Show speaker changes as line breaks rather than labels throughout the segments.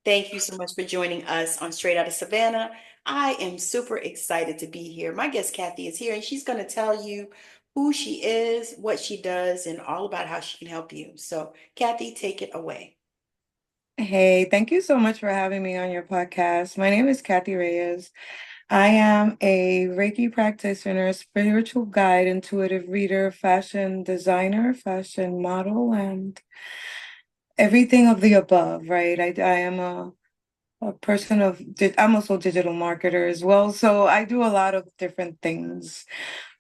Thank you so much for joining us on Straight Outta Savannah. I am super excited to be here. My guest Cathy is here and she's going to tell you who she is, what she does, and all about how she can help you. So, Cathy, take it away.
Hey, thank you so much for having me on your podcast. My name is Cathy Reyes. I am a Reiki practitioner, spiritual guide, intuitive reader, fashion designer, fashion model, and everything of the above, right? I am a person of, I'm also a digital marketer as well. So I do a lot of different things.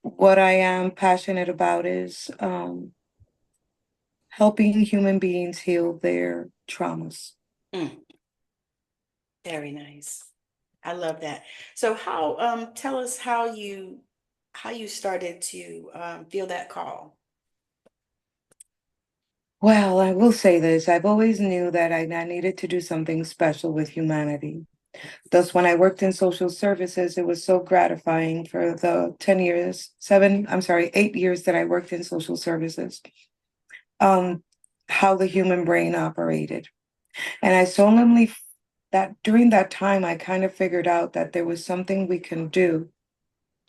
What I am passionate about is helping human beings heal their traumas.
Mm, very nice. I love that. So, how tell us how you started to feel that call.
Well, I will say this. I've always knew that I needed to do something special with humanity. Thus, when I worked in social services, it was so gratifying for the 10 years, 8 years that I worked in social services, um, how the human brain operated. And I solemnly, that during that time, I kind of figured out that there was something we can do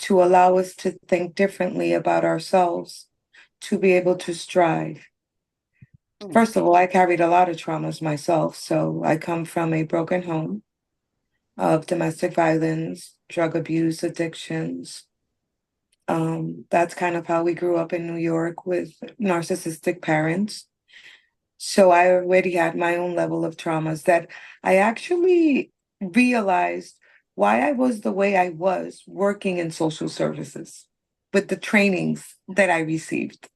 to allow us to think differently about ourselves, to be able to strive.
Mm,
First of all, I carried a lot of traumas myself. So I come from a broken home of domestic violence, drug abuse, addictions. That's kind of how we grew up in New York with narcissistic parents. So I already had my own level of traumas that I actually realized why I was the way I was working in social services with the trainings that I received.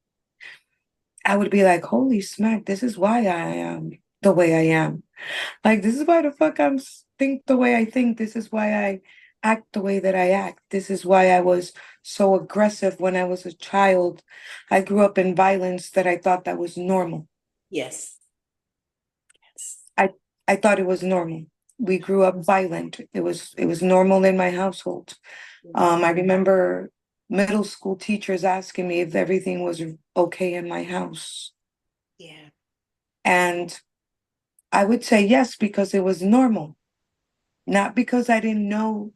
I would be like, holy smack, this is why I am the way I am. Like, this is why the fuck think the way I think. This is why I act the way that I act. This is why I was so aggressive when I was a child. I grew up in violence that I thought that was normal.
yes. Yes.
I I thought it was normal. We grew up violent. It was normal in my household. I remember middle school teachers asking me if everything was okay in my house.
Yeah.
And I would say yes because it was normal, not because I didn't know,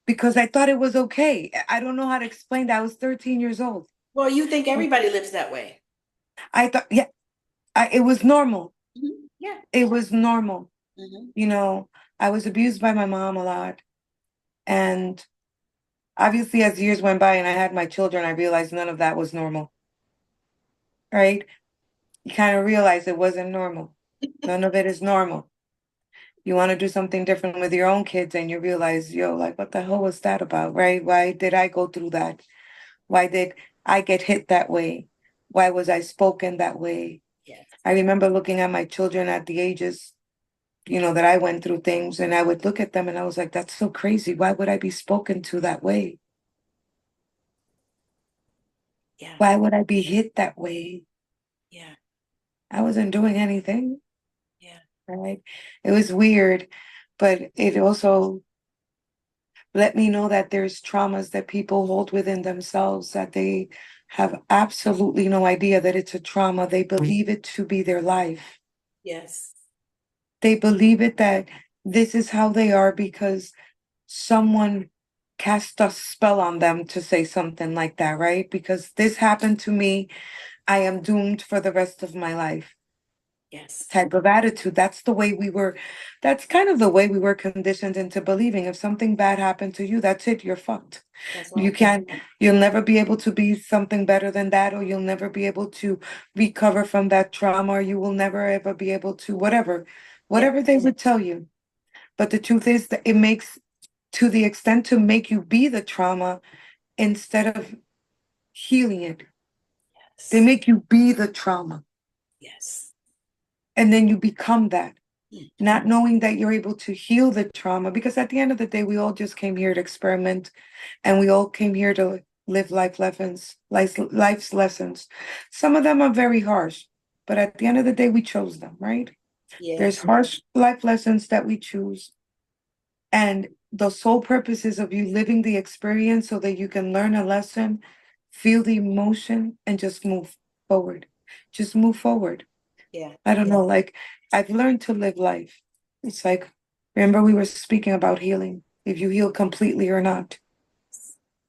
because I thought it was okay. I don't know how to explain that. I was 13 years old.
Well, you think everybody lives that way.
I thought, yeah, it was normal.
Yeah.
It was normal.
Hmm.
You know, I was abused by my mom a lot. And obviously, as years went by and I had my children, I realized none of that was normal, right? You kind of realize it wasn't normal. None of it is normal. You want to do something different with your own kids and you realize, yo, like, what the hell was that about, right? Why did I go through that? Why did I get hit that way? Why was I spoken that way?
Yes.
I remember looking at my children at the ages, that I went through things, and I would look at them and I was like, that's so crazy. Why would I be spoken to that way?
Yeah.
Why would I be hit that way?
Yeah.
I wasn't doing anything,
Yeah.
right? It was weird, but it also let me know that there's traumas that people hold within themselves that they have absolutely no idea that it's a trauma. They believe it to be their life.
Yes.
They believe it that this is how they are because someone cast a spell on them to say something like that, right? Because this happened to me, I am doomed for the rest of my life.
Yes.
Type of attitude. That's kind of the way we were conditioned into believing. If something bad happened to you, that's it, you're fucked.
That's
You
right.
can't, you'll never be able to be something better than that, or you'll never be able to recover from that trauma, or you will never ever be able to,
Yeah.
whatever they would tell you. But the truth is that it makes, to the extent to make you be the trauma instead of healing it, they
Yes.
make you be the trauma.
Yes.
And then you become that,
Mm.
not knowing that you're able to heal the trauma. Because at the end of the day, we all just came here to experiment and we all came here to live life's lessons. Some of them are very harsh, but at the end of the day, we chose them, right? There's
Yes.
harsh life lessons that we choose. And the sole purpose is of you living the experience so that you can learn a lesson, feel the emotion, and just move forward. Just move forward.
Yeah.
I don't know, like I've learned to live life. It's like, remember we were speaking about healing, if you heal completely or not.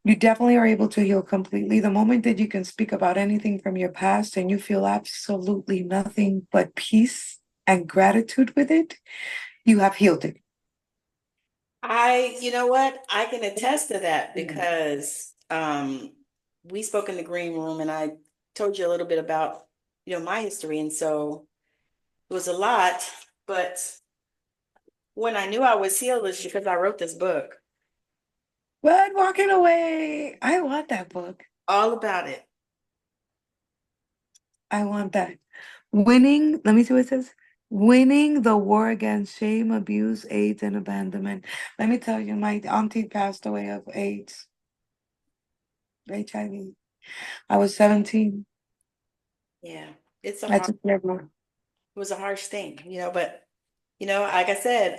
You definitely are able to heal completely. The moment that you can speak about anything from your past and you feel absolutely nothing but peace and gratitude with it, you have healed it.
You know what? I can attest to that because we spoke in the green room and I told you a little bit about, my history. And so it was a lot, but when I knew I was healed was because I wrote this book
But walking away, I want that book.
all about it.
I want that. Winning, let me see what it says. Winning the war against shame, abuse, AIDS, and abandonment. Let me tell you, my auntie passed away of AIDS, HIV. I was 17.
Yeah. It's a
I
hard,
took care of her.
it was a harsh thing, but like I said,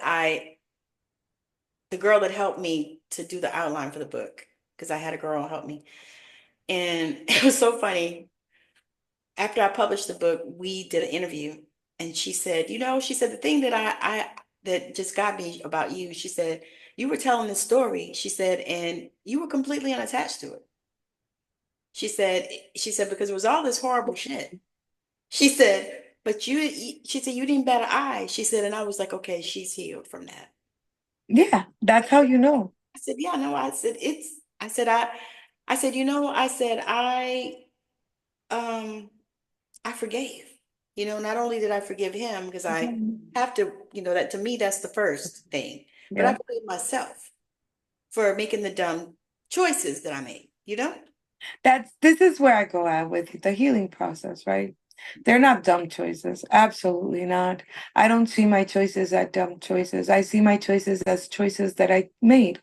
the girl that helped me to do the outline for the book, because I had a girl help me. And it was so funny. After I published the book, we did an interview and she said, the thing that just got me about you, she said, you were telling this story, she said, and you were completely unattached to it. She said, because it was all this horrible shit. She said, but she said, you didn't bat an eye. She said, and I was like, okay, she's healed from that.
Yeah, that's how you know.
I said, yeah, no, I said, um, I forgave. Not only did I forgive him because I
Mhm.
have to, that to me, that's the first thing, but I
Yeah.
forgave myself for making the dumb choices that I made.
This is where I go at with the healing process, right? They're not dumb choices. Absolutely not. I don't see my choices as dumb choices. I see my choices as choices that I made.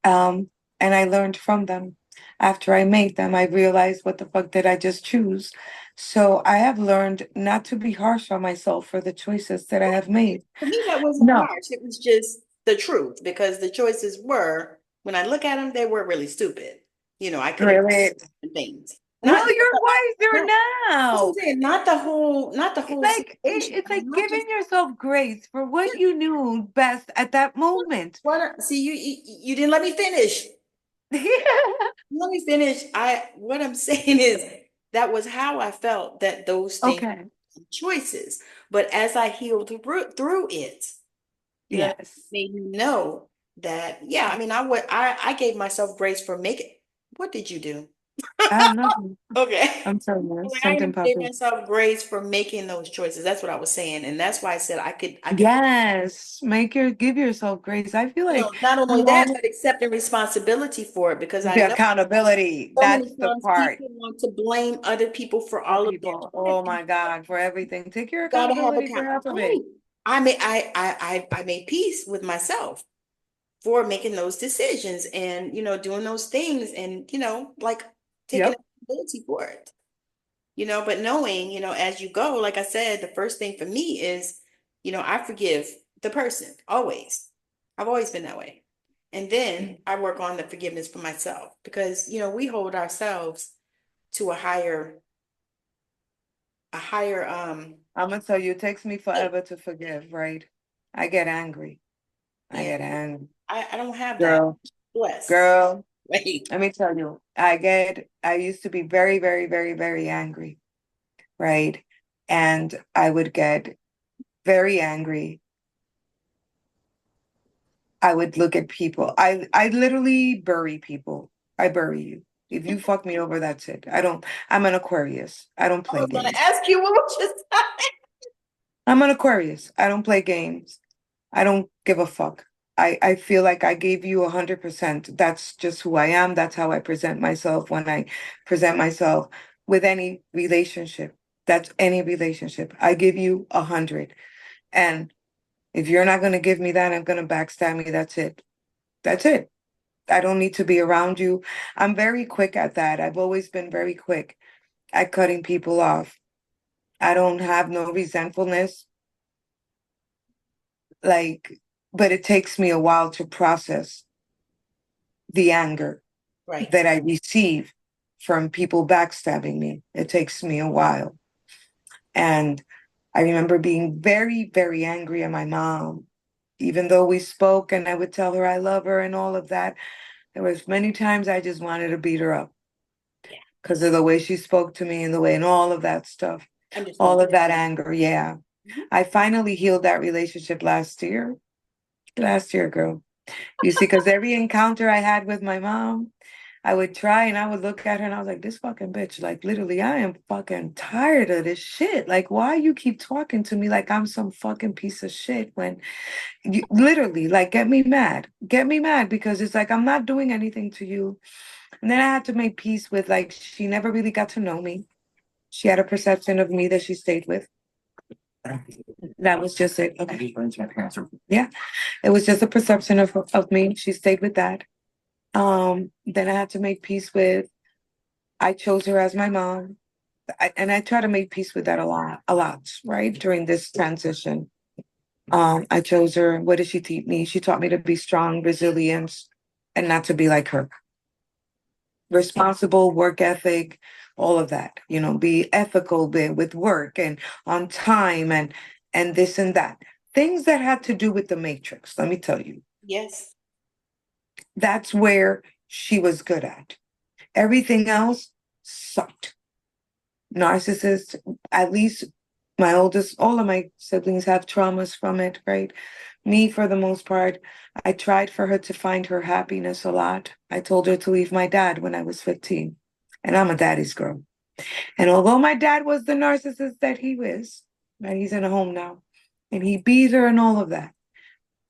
Um, and I learned from them. After I made them, I realized what the fuck did I just choose? So I have learned not to be harsh on myself for the choices that I have made.
For me, that wasn't
No,
harsh. It was just the truth because the choices were, when I look at them, they were really stupid. I could have
really.
done things. Not,
Well, you're wiser
not, that's what I'm
now.
saying. Not the
It's
whole
like
situation.
it's
I mean,
like
not just
giving yourself grace for what you knew best at that moment.
see you didn't let me finish. Let me finish. What I'm saying is that was how I felt that those things
Okay.
were choices. But as I healed through it, it
Yes.
made me know that, yeah, I mean, I gave myself grace for making. What did you do?
I'm nothing.
Okay.
I'm sorry, yes.
Like, I
Something
gave
popped up.
myself grace for making those choices. That's what I was saying. And that's why I said I could,
Yes. Give yourself grace. I feel like
not
we
only that,
all
but accepting responsibility for it because I
the
know
accountability.
so many
That's the
times
part
people want to blame other people for
for
all of their
people.
shit.
Oh my God, for everything. Take your
Gotta have
accountability for
account.
half of
Right.
it.
I made peace with myself for making those decisions and doing those things and like taking
Yep.
accountability for it. But knowing, as you go, like I said, the first thing for me is, I forgive the person always. I've always been that way. And then I work on the forgiveness for myself because, we hold ourselves to a higher
I'm gonna tell you, it takes me
yeah,
forever to forgive, right? I get angry. I
yeah.
get angry.
I don't have that.
Girl,
Blessed.
girl,
Wait.
let me tell you, I used to be very, very, very, very angry, right? And I would get very angry. I would look at people. I literally bury people. I bury you. If you fuck me over, that's it. I'm an Aquarius. I don't
I
play
was gonna
games.
ask you what was just
I'm an Aquarius. I don't play games. I don't give a fuck. I feel like I gave you 100%. That's just who I am. That's how I present myself when I present myself with any relationship. That's any relationship. I give you 100. And if you're not going to give me that, I'm going to backstab me. That's it. That's it. I don't need to be around you. I'm very quick at that. I've always been very quick at cutting people off. I don't have no resentfulness, like, but it takes me a while to process the anger
right.
that I receive from people backstabbing me. It takes me a while. And I remember being very, very angry at my mom. Even though we spoke and I would tell her I love her and all of that, there was many times I just wanted to beat her up
Yeah.
because of the way she spoke to me and the way and all of that stuff, all
Understand.
of that anger. Yeah.
Mhm.
I finally healed that relationship last year. Last year, girl. You see, because every encounter I had with my mom, I would try and I would look at her and I was like, this fucking bitch, like literally, I am fucking tired of this shit. Like, why you keep talking to me like I'm some fucking piece of shit when you literally like get me mad. Get me mad because it's like I'm not doing anything to you. And then I had to make peace with like she never really got to know me. She had a perception of me that she stayed with. That was just it. Okay. Yeah. It was just a perception of me. She stayed with that. Then I had to make peace with I chose her as my mom. And I try to make peace with that a lot, right? During this transition. I chose her. What did she teach me? She taught me to be strong, resilient, and not to be like her. Responsible, work ethic, all of that. You know, be ethical with work and on time and this and that. Things that had to do with the matrix, let me tell you.
Yes.
That's where she was good at. Everything else sucked. Narcissist, at least my oldest, all of my siblings have traumas from it, right? Me, for the most part, I tried for her to find her happiness a lot. I told her to leave my dad when I was 15, and I'm a daddy's girl. And although my dad was the narcissist that he was, and he's in a home now, and he beat her and all of that,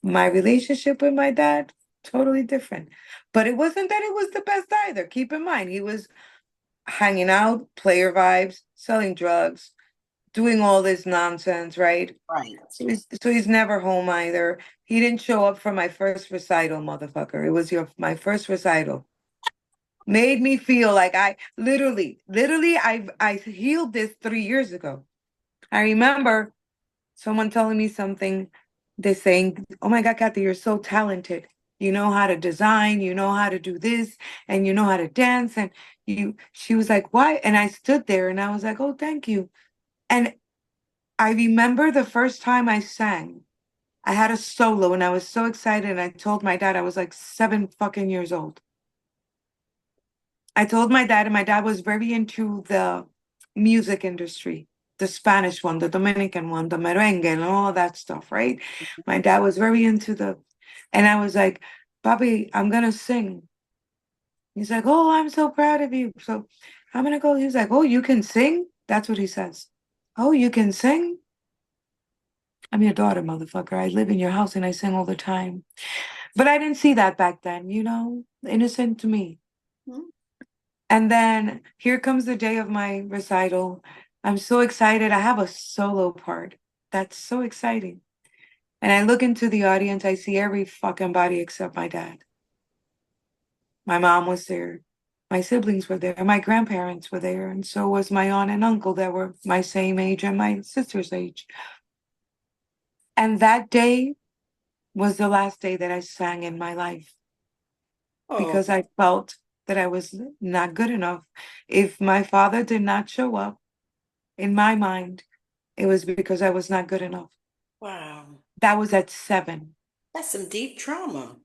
my relationship with my dad, totally different. But it wasn't that it was the best either. Keep in mind, he was hanging out, player vibes, selling drugs, doing all this nonsense, right?
Right.
So he's never home either. He didn't show up for my first recital, motherfucker. It was my first recital. Made me feel like I literally I healed this 3 years ago. I remember someone telling me something, they're saying, oh my God, Cathy, you're so talented. You know how to design, you know how to do this, and you know how to dance. And she was like, why? And I stood there and I was like, oh, thank you. And I remember the first time I sang, I had a solo and I was so excited. And I told my dad I was like 7 fucking years old. I told my dad, and my dad was very into the music industry, the Spanish one, the Dominican one, the merengue, and all of that stuff, right? My dad was very into and I was like, Bobby, I'm gonna sing. He's like, oh, I'm so proud of you. So I'm gonna go. He's like, oh, you can sing? That's what he says. Oh, you can sing? I'm your daughter, motherfucker. I live in your house and I sing all the time. But I didn't see that back then, innocent to me.
Mhm.
And then here comes the day of my recital. I'm so excited. I have a solo part. That's so exciting. And I look into the audience, I see every fucking body except my dad. My mom was there. My siblings were there. My grandparents were there. And so was my aunt and uncle that were my same age and my sister's age. And that day was the last day that I sang in my life
Oh,
because I felt that I was not good enough. If my father did not show up, in my mind, it was because I was not good enough.
wow.
That was at 7.
That's some deep trauma.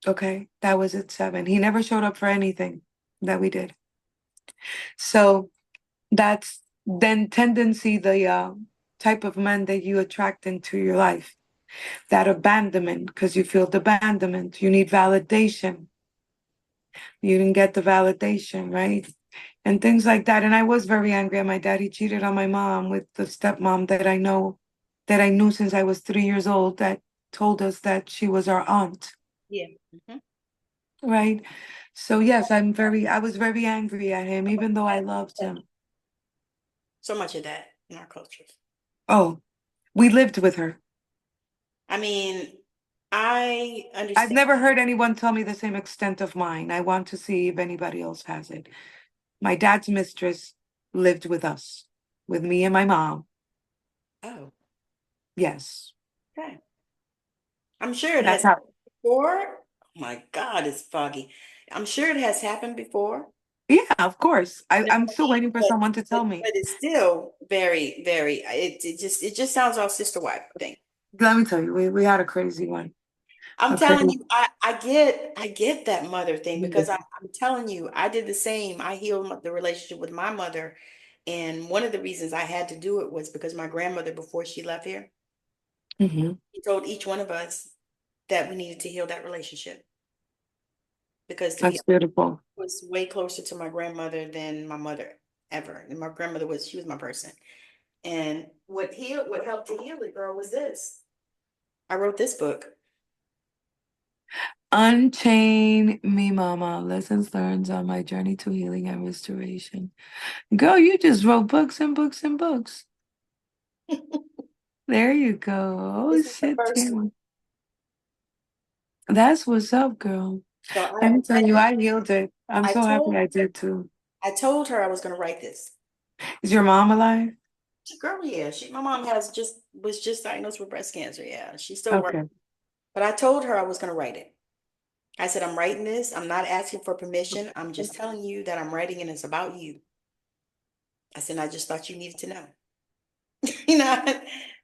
Okay. That was at 7. He never showed up for anything that we did. So that's then tendency, the type of man that you attract into your life. That abandonment, because you feel the abandonment. You need validation. You didn't get the validation, right? And things like that. And I was very angry at my dad. He cheated on my mom with the stepmom that I knew since I was 3 years old, that told us that she was our aunt,
Yeah. Mhm.
right? So yes, I was very angry at him, even though I loved him.
So much of that in our cultures.
Oh, we lived with her.
I mean, I
I've
understand.
never heard anyone tell me the same extent of mine. I want to see if anybody else has it. My dad's mistress lived with us, with me and my mom.
Oh,
Yes.
okay. I'm sure it
That's
has
how.
before. Oh my God, it's foggy. I'm sure it has happened before.
Yeah, of course.
You know
I'm
what I
still
mean?
waiting for someone to tell me.
But it's still very, very, it just sounds all sister wife thing.
Let me tell you, we had a crazy one.
I'm
A
telling
crazy.
you, I get that mother thing because I'm telling you, I did the same. I healed the relationship with my mother. And one of the reasons I had to do it was because my grandmother, before she left here,
Hmm.
she told each one of us that we needed to heal that relationship. Because to be
That's
honest,
beautiful.
I was way closer to my grandmother than my mother ever. And my grandmother was, she was my person. And what helped to heal it, girl, was this. I wrote this book.
Unchain Me Mama, lessons learned on my journey to healing and restoration. Girl, you just wrote books and books and books. There you go. Oh
This is the
shit,
first one.
Tim. That's what's up, girl.
So
Let me tell you, I healed it. I'm
I
so happy
told
I did too.
I told her I was going to write this.
Is your mom alive?
Girl, yeah, my mom was just diagnosed with breast cancer. Yeah, she's still working.
Okay.
But I told her I was going to write it. I said, I'm writing this. I'm not asking for permission. I'm just telling you that I'm writing and it's about you. I said, I just thought you needed to know. You know?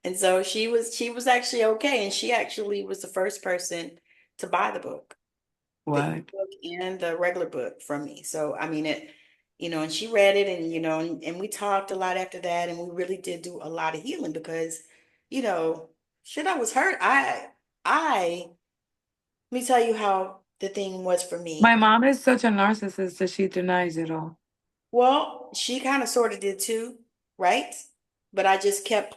And so she was actually okay. And she actually was the first person to buy the
What?
ebook and the regular book from me. So I mean and she read it and and we talked a lot after that and we really did do a lot of healing because, you know, shit, I was hurt. I let me tell you how the thing was for
My
me.
mom is such a narcissist that she denies it all.
Well, she kind of sort of did too, right? But I just kept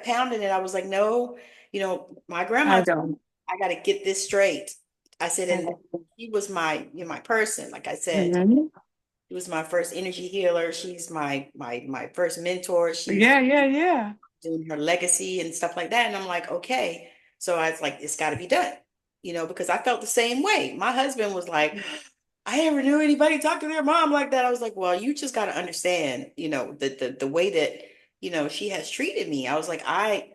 pounding it. I was like, no, my
I
grandma,
don't.
I got to get this straight. I said,
I
and
don't.
she was my person. Like I said,
Mhm.
she was my first energy healer. She's my first mentor. She's
Yeah, yeah, yeah.
doing her legacy and stuff like that. And I'm like, okay. So I was like, it's got to be done, because I felt the same way. My husband was like, I never knew anybody talk to their mom like that. I was like, well, you just got to understand, the way that, she has treated me. I was like, I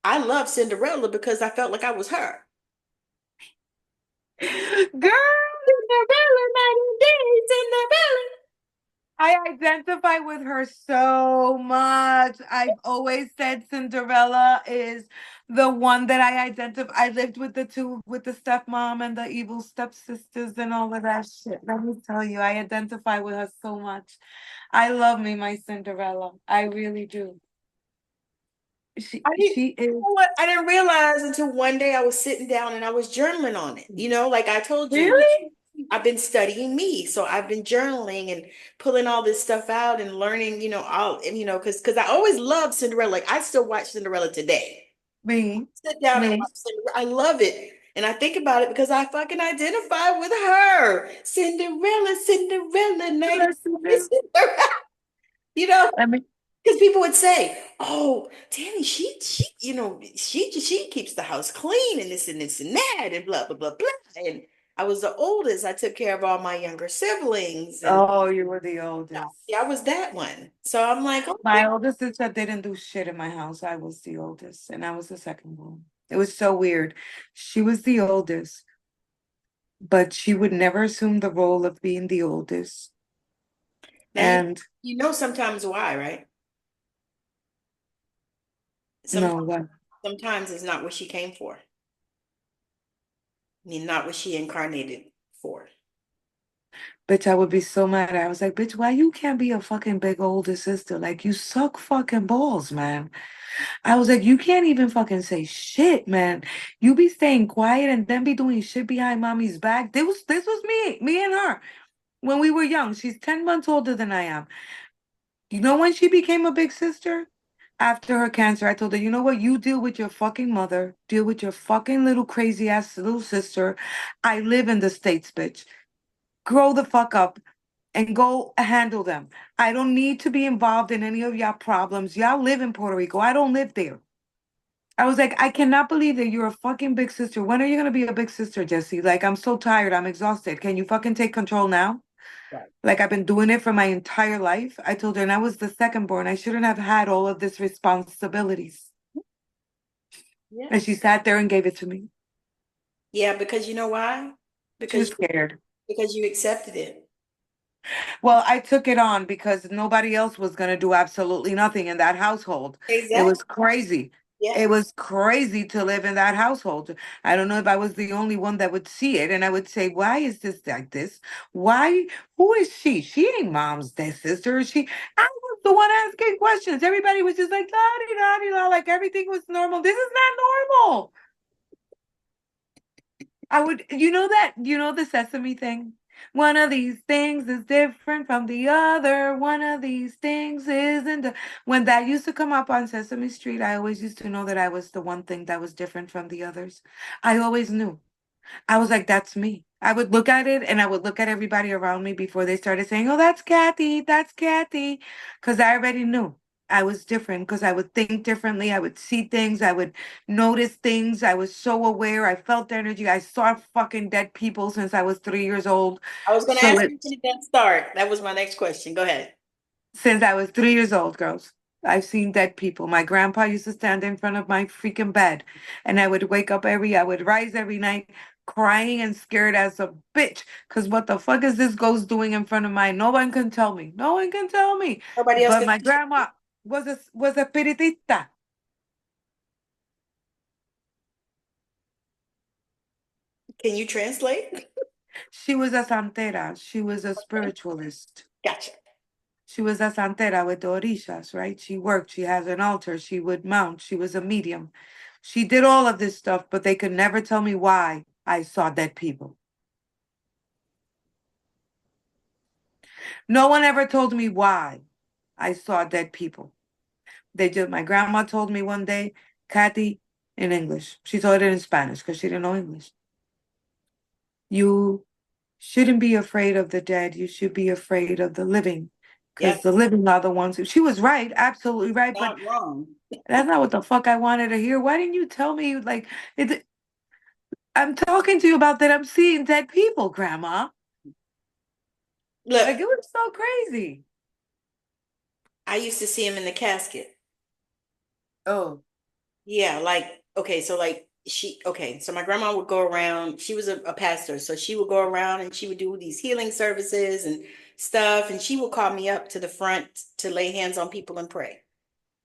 love Cinderella because I felt like I was her.
Girl,
Cinderella, night and day, Cinderella.
I identify with her so much. I've always said Cinderella is the one that I identify. I lived with with the stepmom and the evil stepsisters and all of that shit. Let me tell you, I identify with her so much. I love me my Cinderella. I really do. She
I didn't,
she is
what? I didn't realize until one day I was sitting down and I was journaling on it. Like I told you,
really
I've been studying me. So I've been journaling and pulling all this stuff out and learning, all, and, because I always loved Cinderella. Like I still watch Cinderella today.
me
Sit down and
me.
watch Cinderella. I love it. And I think about it because I fucking identify with her. Cinderella, Cinderella, night. Cinderella. You know,
Let me
because people would say, "Oh, Tammy, she keeps the house clean and this and that and blah blah blah blah." And I was the oldest. I took care of all my younger siblings, and
Oh, you were the oldest.
yeah, I was that one. So I'm like,
My
okay,
oldest sister didn't do shit in my house. I was the oldest, and I was the second one. It was so weird. She was the oldest, but she would never assume the role of being the oldest.
now you
And
you know sometimes why, right?
no,
Sometimes
what?
sometimes it's not what she came for. I mean, not what she incarnated for.
Bitch, I would be so mad. I was like, bitch, why you can't be a fucking big older sister? Like, you suck fucking balls, man. I was like, you can't even fucking say shit, man. You be staying quiet and then be doing shit behind mommy's back. This was me and her when we were young. She's 10 months older than I am. You know when she became a big sister? After her cancer, I told her, you know what? You deal with your fucking mother, deal with your fucking little crazy ass little sister. I live in the States, bitch. Grow the fuck up and go handle them. I don't need to be involved in any of y'all problems. Y'all live in Puerto Rico. I don't live there. I was like, I cannot believe that you're a fucking big sister. When are you gonna be a big sister, Jesse? Like, I'm so tired. I'm exhausted. Can you fucking take control now?
Right.
Like, I've been doing it for my entire life. I told her, and I was the second born. I shouldn't have had all of this responsibilities.
Yeah.
And she sat there and gave it to me.
Yeah, because you know why?
She was
Because
scared.
because you accepted it.
Well, I took it on because nobody else was gonna do absolutely nothing in that household. It
Exactly.
was crazy.
Yeah.
It was crazy to live in that household. I don't know if I was the only one that would see it, and I would say, "Why is this like this? Why? Who is she? She ain't mom's dead sister. Is she?" I was the one asking questions. Everybody was just like, "La di la di la," like everything was normal. This is not normal. I would, you know the sesame thing? One of these things is different from the other. One of these things isn't. When that used to come up on Sesame Street, I always used to know that I was the one thing that was different from the others. I always knew. I was like, that's me. I would look at it and I would look at everybody around me before they started saying, oh, that's Cathy, that's Cathy. Because I already knew I was different because I would think differently. I would see things. I would notice things. I was so aware. I felt the energy. I saw fucking dead people since I was 3 years old.
I was going to
So
ask you when
it's
did that start? That was my next question. Go ahead.
since I was 3 years old, girls. I've seen dead people. My grandpa used to stand in front of my freaking bed, and I would rise every night crying and scared as a bitch. Because what the fuck is this ghost doing in front of mine? No one can tell me. No one can tell me.
Nobody else
But
can.
my grandma was a spiritista.
Can you translate?
She was a santera. She was a spiritualist.
Gotcha.
She was a santera with the orishas, right? She worked, she has an altar, she would mount, she was a medium. She did all of this stuff, but they could never tell me why I saw dead people. No one ever told me why I saw dead people. My grandma told me one day, Kathy, in English. She told it in Spanish because she didn't know English. You shouldn't be afraid of the dead. You should be afraid of the living because
Yep.
the living are the ones who, she was right, absolutely right. But
Not wrong.
that's not what the fuck I wanted to hear. Why didn't you tell me? Like, I'm talking to you about that. I'm seeing dead people, Grandma. Like,
Look,
it was so crazy.
I used to see him in the casket.
Oh,
Yeah, like, okay, so like okay, so my grandma would go around, she was a pastor, so she would go around and she would do these healing services and stuff, and she would call me up to the front to lay hands on people and pray.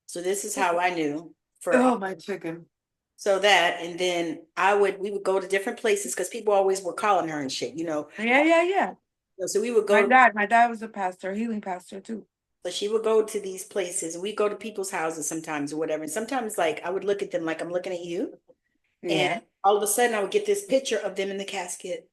So this is how I knew for
oh, my chicken.
so that, and then we would go to different places because people always were calling her and shit, you know.
Yeah, yeah, yeah.
So we would
My
go,
dad, my dad was a pastor, healing pastor too.
so she would go to these places, and we go to people's houses sometimes or whatever. And sometimes like I would look at them like I'm looking at you. And
Yeah.
all of a sudden, I would get this picture of them in the casket.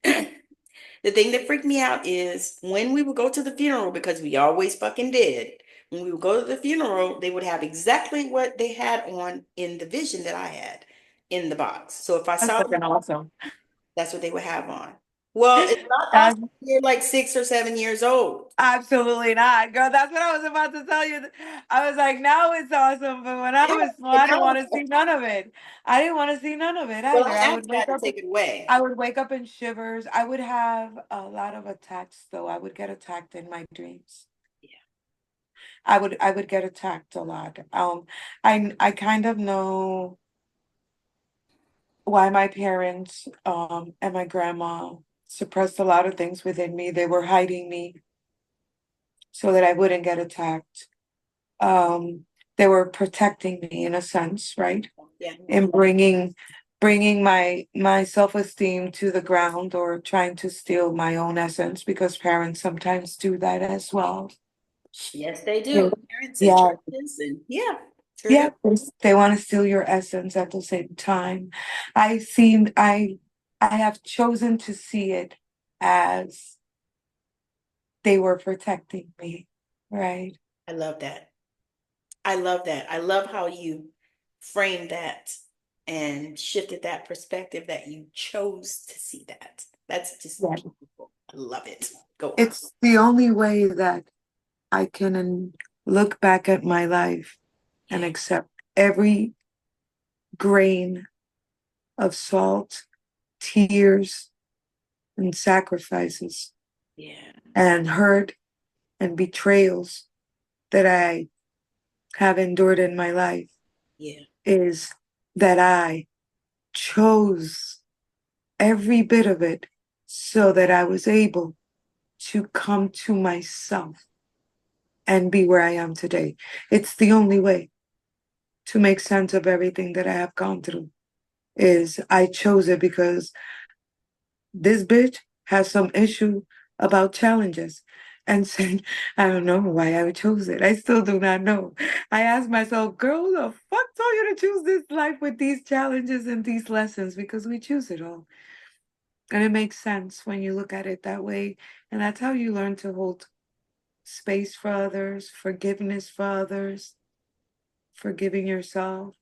The thing that freaked me out is when we would go to the funeral, because we always fucking did. When we would go to the funeral, they would have exactly what they had on in the vision that I had in the box. So if I
That's
saw them,
fucking awesome.
that's what they would have on. Well, it's not awesome.
That's
You're like 6 or 7 years old.
absolutely not, girl. That's what I was about to tell you. I was like, now it's awesome, but when I
Yeah,
was small,
and
I didn't
now,
want to see none of it. I didn't want to see none of it
well,
either.
I asked God to take it away.
I would wake up in shivers. I would have a lot of attacks, though. I would get attacked in my dreams.
Yeah.
I would get attacked a lot. I kind of know why my parents and my grandma suppressed a lot of things within me. They were hiding me so that I wouldn't get attacked. Um, they were protecting me in a sense, right?
Yeah.
And bringing my self-esteem to the ground or trying to steal my own essence because parents sometimes do that as well.
Yes, they
Yeah.
do. Parents and
Yeah,
churches and yeah, sure do.
yeah, they want to steal your essence at the same time. I seem I have chosen to see it as they were protecting me, right?
I love that. I love that. I love how you framed that and shifted that perspective that you chose to see that. That's just
Yeah.
beautiful. I love it. Go on.
It's the only way that I can look back at my life and
Yeah,
accept every grain of salt, tears, and sacrifices,
yeah,
and hurt and betrayals that I have endured in my life
yeah,
is that I chose every bit of it so that I was able to come to myself and be where I am today. It's the only way. to make sense of everything that I have gone through. Is I chose it because this bitch has some issue about challenges. And said, I don't know why I chose it. I still do not know. I asked myself, girl, who the fuck told you to choose this life with these challenges and these lessons? Because we choose it all. And it makes sense when you look at it that way. And that's how you learn to hold space for others, forgiveness for others, forgiving yourself,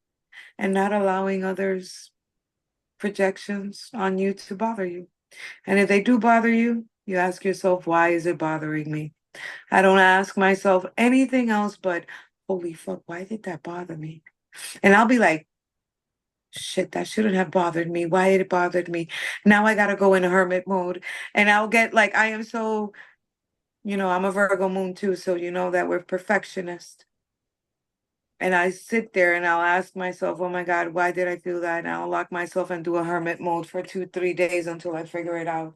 and not allowing others' projections on you to bother you. And if they do bother you, you ask yourself, why is it bothering me? I don't ask myself anything else but, holy fuck, why did that bother me? And I'll be like, shit, that shouldn't have bothered me. Why it bothered me? Now I gotta go in a hermit mode. And I'll get like, I am so, I'm a Virgo moon too, so you know that we're perfectionists. And I sit there and I'll ask myself, oh my God, why did I feel that? And I'll lock myself into a hermit mode for 2, 3 days until I figure it out.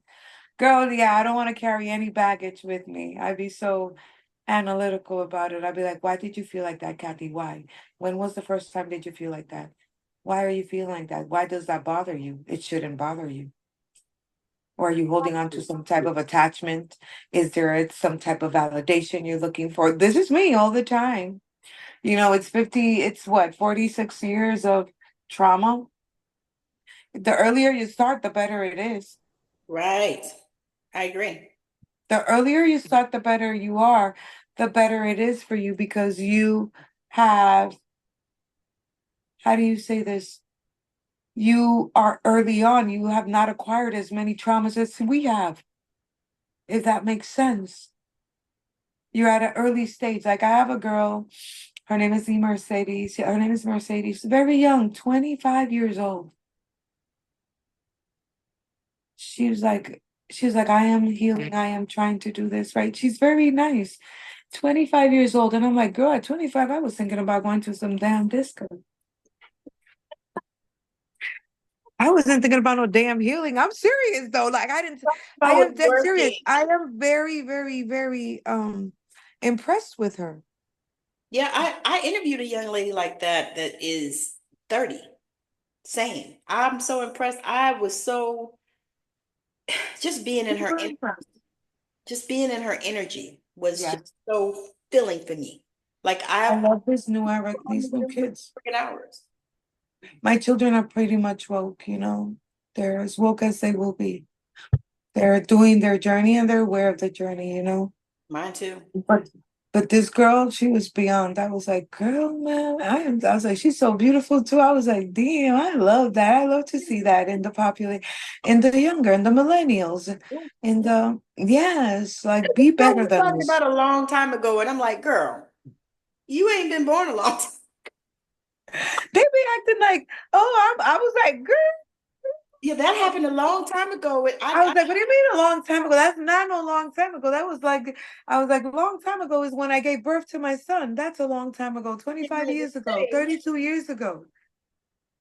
Girl, yeah, I don't want to carry any baggage with me. I'd be so analytical about it. I'd be like, why did you feel like that, Cathy? Why? When was the first time did you feel like that? Why are you feeling like that? Why does that bother you? It shouldn't bother you. Or are you holding on to some type of attachment? Is there some type of validation you're looking for? This is me all the time. It's what, 46 years of trauma? The earlier you start, the better it is.
Right. I agree.
The earlier you start, the better you are, the better it is for you because you have, how do you say this? You are early on, you have not acquired as many traumas as we have, if that makes sense. You're at an early stage. Like I have a girl, her name is Mercedes. Her name is Mercedes, very young, 25 years old. She was like, I am healing, I am trying to do this, right? She's very nice. 25 years old. And I'm like, girl, at 25, I was thinking about going to some damn disco. I wasn't thinking about no damn healing. I'm serious though. Like I
About
am
with
dead serious.
working.
I am very, very, very impressed with her.
Yeah, I interviewed a young lady like that is 30. Same. I'm so impressed. I was so just being in her
Super impressed.
just being in her energy was
Yeah.
just so filling for me. Like
I
I
love this new era,
on the
these new
gym for
kids.
freaking hours.
My children are pretty much woke. They're as woke as they will be. They're doing their journey and they're aware of the journey.
Mine too.
But but this girl, she was beyond. I was like, girl, man, I was like, she's so beautiful too. I was like, damn, I love that. I love to see that in the in the younger, in the millennials. In the yes, like be
So
better
we're
than
talking
this.
about a long time ago, and I'm like, girl, you ain't been born a long time.
They be acting like, oh, I was like, girl.
Yeah, that happened a long time ago.
I was like, what do you mean a long time ago? That's not no long time ago. That was like, I was like, a long time ago is when I gave birth to my son. That's a long time ago,
I
25
was
years ago,
saying,
32 years ago.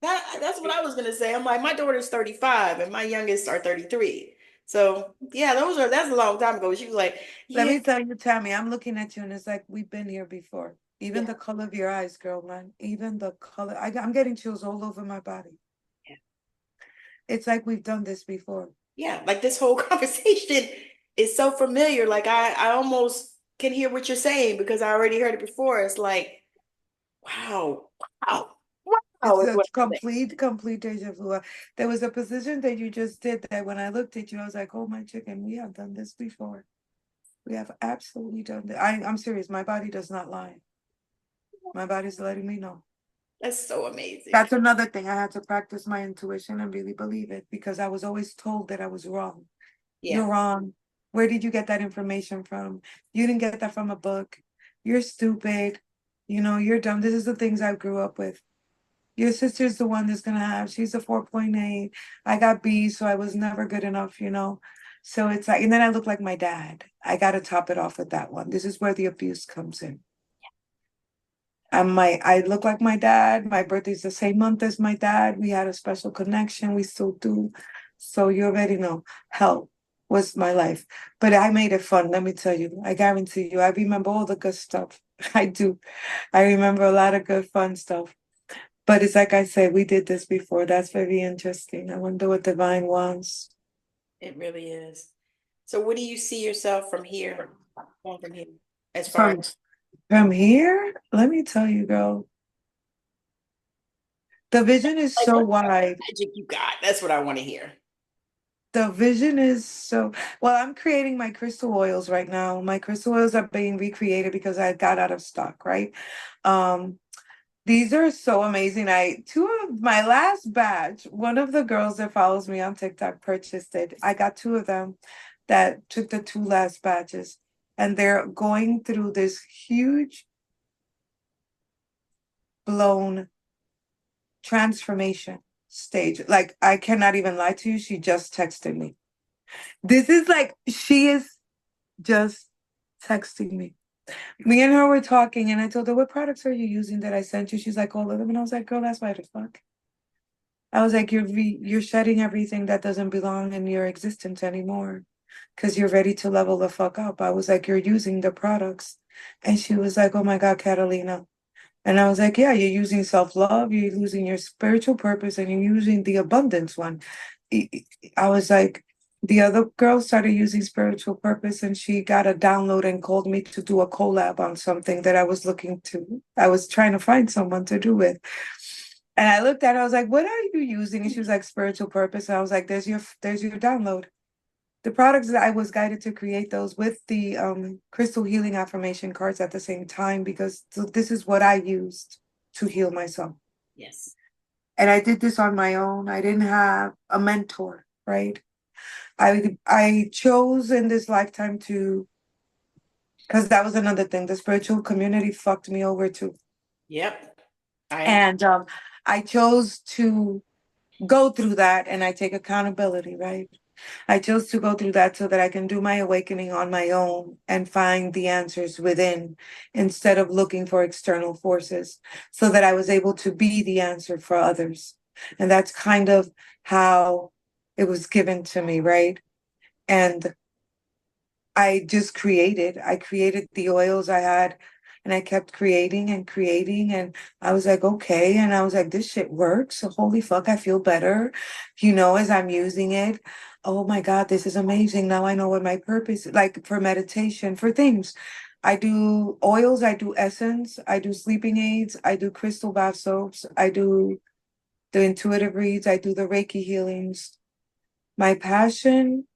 that's what I was gonna say. I'm like, my daughter's 35 and my youngest are 33. So yeah, that's a long time ago. She was like,
Let
yeah,
me tell you, Tammy, I'm looking at you and it's like, we've been here before. Even
yeah,
the color of your eyes, girl, man. Even the color. I'm getting chills all over my body.
yeah.
It's like we've done this before.
Yeah. Like this whole conversation is so familiar. Like I almost can hear what you're saying because I already heard it before. It's like, wow, wow, wow
It's
is
a
what I'm saying.
complete deja vu. There was a position that you just did that when I looked at you, I was like, oh my chicken, we have done this before. We have absolutely done that. I'm serious. My body does not lie. My body's letting me know.
That's so amazing.
That's another thing. I had to practice my intuition and really believe it because I was always told that I was wrong.
Yeah.
You're wrong. Where did you get that information from? You didn't get that from a book. You're stupid. You're dumb. This is the things I grew up with. Your sister's the one that's gonna have, she's a 4.8. I got B, so I was never good enough. So it's like, and then I look like my dad. I gotta top it off with that one. This is where the abuse comes in. I look like my dad. My birthday's the same month as my dad. We had a special connection. We still do. So you already know. Hell was my life. But I made it fun, let me tell you. I guarantee you. I remember all the good stuff. I do. I remember a lot of good fun stuff. But it's like I said, we did this before. That's very interesting. I wonder what divine wants.
It really is. So what do you see yourself from here, going from here, as far as
From from here, let me tell you, girl, the vision is
like
so
what
wide.
magic you got? That's what I want to hear.
The vision is so well. I'm creating my crystal oils right now. My crystal oils are being recreated because I got out of stock, right? Um, these are so amazing. I two of my last batch, one of the girls that follows me on TikTok purchased it. I got two of them that took the two last batches, and they're going through this huge blown transformation stage. Like I cannot even lie to you. She just texted me. This is like she is just texting me. Me and her were talking, and I told her, "What products are you using that I sent you?" She's like, "All of them." And I was like, "Girl, that's why the fuck." I was like, you're shedding everything that doesn't belong in your existence anymore because you're ready to level the fuck up. I was like, "You're using the products." And she was like, "Oh my God, Catalina." And I was like, "Yeah, you're using self-love, you're losing your spiritual purpose, and you're using the abundance one." I I was like, the other girl started using spiritual purpose and she got a download and called me to do a collab on something that I was trying to find someone to do with. And I looked at her, I was like, "What are you using?" And she was like, "Spiritual purpose." And I was like, there's your download. The products that I was guided to create those with the crystal healing affirmation cards at the same time because this is what I used to heal myself.
Yes.
And I did this on my own. I didn't have a mentor, right? I chose in this lifetime to because that was another thing. The spiritual community fucked me over too.
Yep. I
And I chose to go through that and I take accountability, right? I chose to go through that so that I can do my awakening on my own and find the answers within instead of looking for external forces, so that I was able to be the answer for others. And that's kind of how it was given to me, right? And I created the oils I had and I kept creating and creating. And I was like, okay. And I was like, this shit works. So holy fuck, I feel better, as I'm using it. Oh my God, this is amazing. Now I know what my purpose is, like for meditation, for things. I do oils, I do essence, I do sleeping aids, I do crystal bath soaps, I do the intuitive reads, I do the Reiki healings. My passion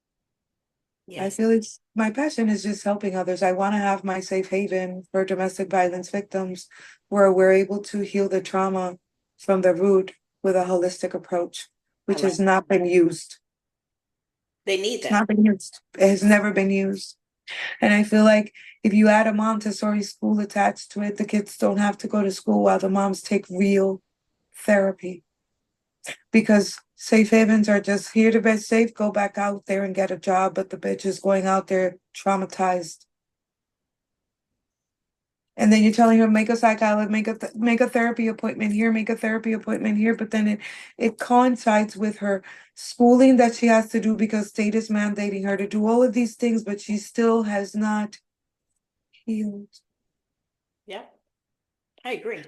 I
yes.
feel it's my passion is just helping others. I want to have my safe haven for domestic violence victims where we're able to heal the trauma from the root with a holistic approach,
I
which
like
has not been used.
they need
It's
that.
not been used. It has never been used. And I feel like if you add a Montessori school attached to it, the kids don't have to go to school while the moms take real therapy. Because safe havens are just here to be safe, go back out there and get a job, but the bitch is going out there traumatized. And then you're telling her make a psychologist, make a therapy appointment here, make a therapy appointment here, but then it coincides with her schooling that she has to do because state is mandating her to do all of these things, but she still has not healed.
Yep. I agree.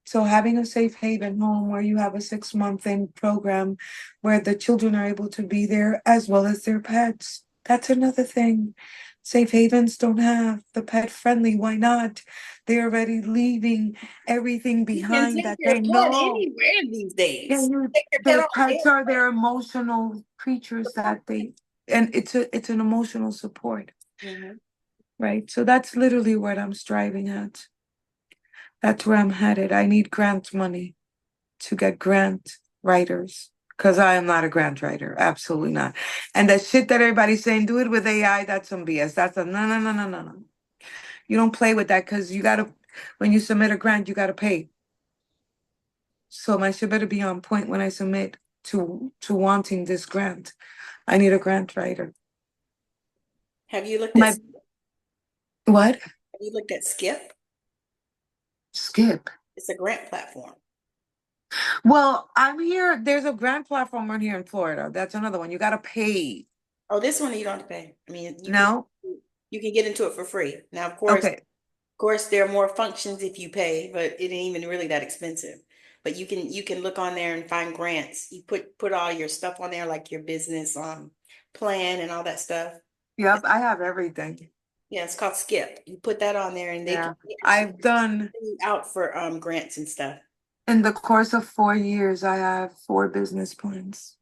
So having a safe haven home where you have a 6 month in program where the children are able to be there as well as their pets. That's another thing. Safe havens don't have the pet friendly. Why not? They're already leaving everything
You can
behind
take
that
your
they
pet
know.
anywhere these
Yeah,
days. Take your pet
the
on
pets are
airplane.
their emotional creatures that they and it's an emotional support,
Mhm.
right? So that's literally what I'm striving at. That's where I'm headed. I need grant money to get grant writers because I am not a grant writer. Absolutely not. And the shit that everybody's saying, do it with AI, that's some BS. That's a no, no, no, no, no, no. You don't play with that because when you submit a grant, you gotta pay. So my shit better be on point when I submit to wanting this grant. I need a grant writer.
Have you looked at
My what?
have you looked at Skip?
Skip.
It's a grant platform.
Well, I'm here. There's a grant platform on here in Florida. That's another one. You gotta pay.
Oh, this one you don't have to pay. I mean,
No?
you can get into it for free. Now, of
Okay.
course, there are more functions if you pay, but it ain't even really that expensive. but you can look on there and find grants. You put all your stuff on there, like your business plan and all that stuff.
Yep,
It's,
I have everything.
yeah, it's called Skip. You put that on there, and
Yeah.
they actually
I've done,
send you out for grants and stuff.
in the course of 4 years, I have 4 business plans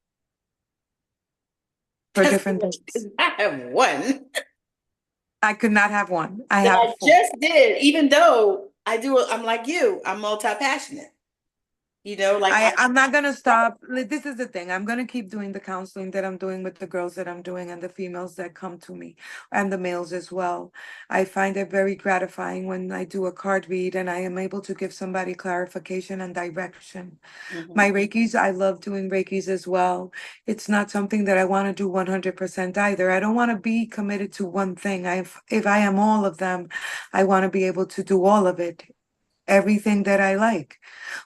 for different things.
I have one
I could not have one. I
that
have
I
four.
just did, even though I'm like you, I'm multi-passionate. You know, like
I'm not gonna stop. This is the thing. I'm gonna keep doing the counseling that I'm doing with the girls that I'm doing and the females that come to me and the males as well. I find it very gratifying when I do a card read and I am able to give somebody clarification and direction. My
Mhm.
Reikis, I love doing Reikis as well. It's not something that I want to do 100% either. I don't want to be committed to one thing. If I am all of them, I want to be able to do all of it, everything that I like.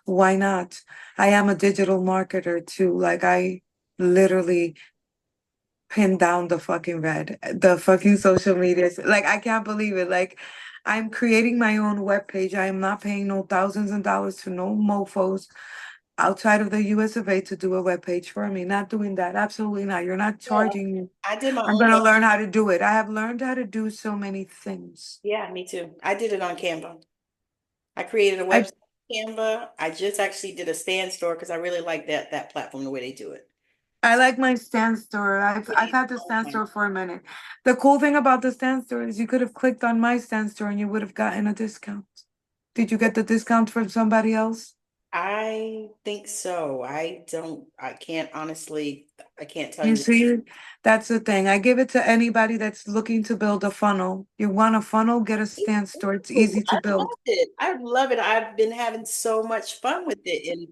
Why not? I am a digital marketer too. Like I literally pin down the fucking social media. Like I can't believe it. Like I'm creating my own webpage. I am not paying no thousands and dollars to no mofos outside of the US of A to do a webpage for me. Not doing that. Absolutely not. You're not
Yeah,
charging me.
I did my
I'm
own
gonna
web.
learn how to do it. I have learned how to do so many things.
Yeah, me too. I did it on Canva. I created a
I
website on Canva. I just actually did a stand store because I really like that platform, the way they do it.
I like my stand store. I've
Really,
had the
oh
stand
my-
store for a minute. The cool thing about the stand store is you could have clicked on my stand store and you would have gotten a discount. Did you get the discount from somebody else?
I think so. I can't honestly, I can't tell
You
you.
see, that's the thing. I give it to anybody that's looking to build a funnel. You want a funnel, get a stand store. It's
Ooh,
easy to
I
build.
loved it. I love it. I've been having so much fun with it,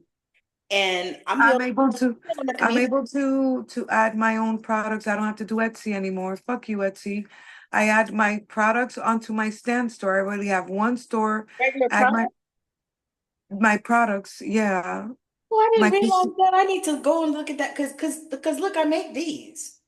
and I'm the
I'm
only
able to
one in the
I'm
community.
able to add my own products. I don't have to do Etsy anymore. Fuck you, Etsy. I add my products onto my stand store. I already have one store.
Regular
Add my
product.
my products, yeah.
Oh, I didn't
My
realize that. I need to go and look at that because look, I make these.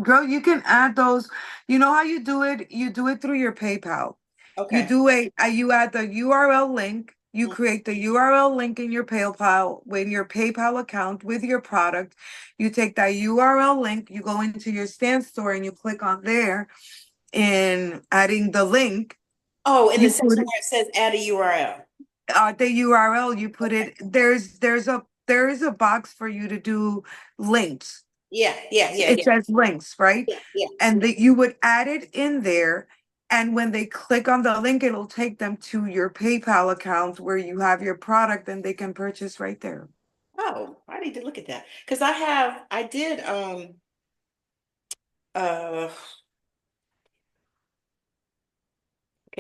girl, you can add those. You know how you do it? You do it through your PayPal. You
Okay.
do you add the URL link. You create the URL link in your PayPal with your PayPal account with your product. You take that URL link, you go into your stand store and you click on there and adding the link.
Oh, in the
You put
section
it
where it says add a URL.
the URL, you put
Okay.
it there is a box for you to do links.
Yeah, yeah, yeah,
It
yeah,
says links, right?
yeah, yeah.
And that you would add it in there. And when they click on the link, it'll take them to your PayPal account where you have your product and they can purchase right there.
Oh, I need to look at that because I did uh okay,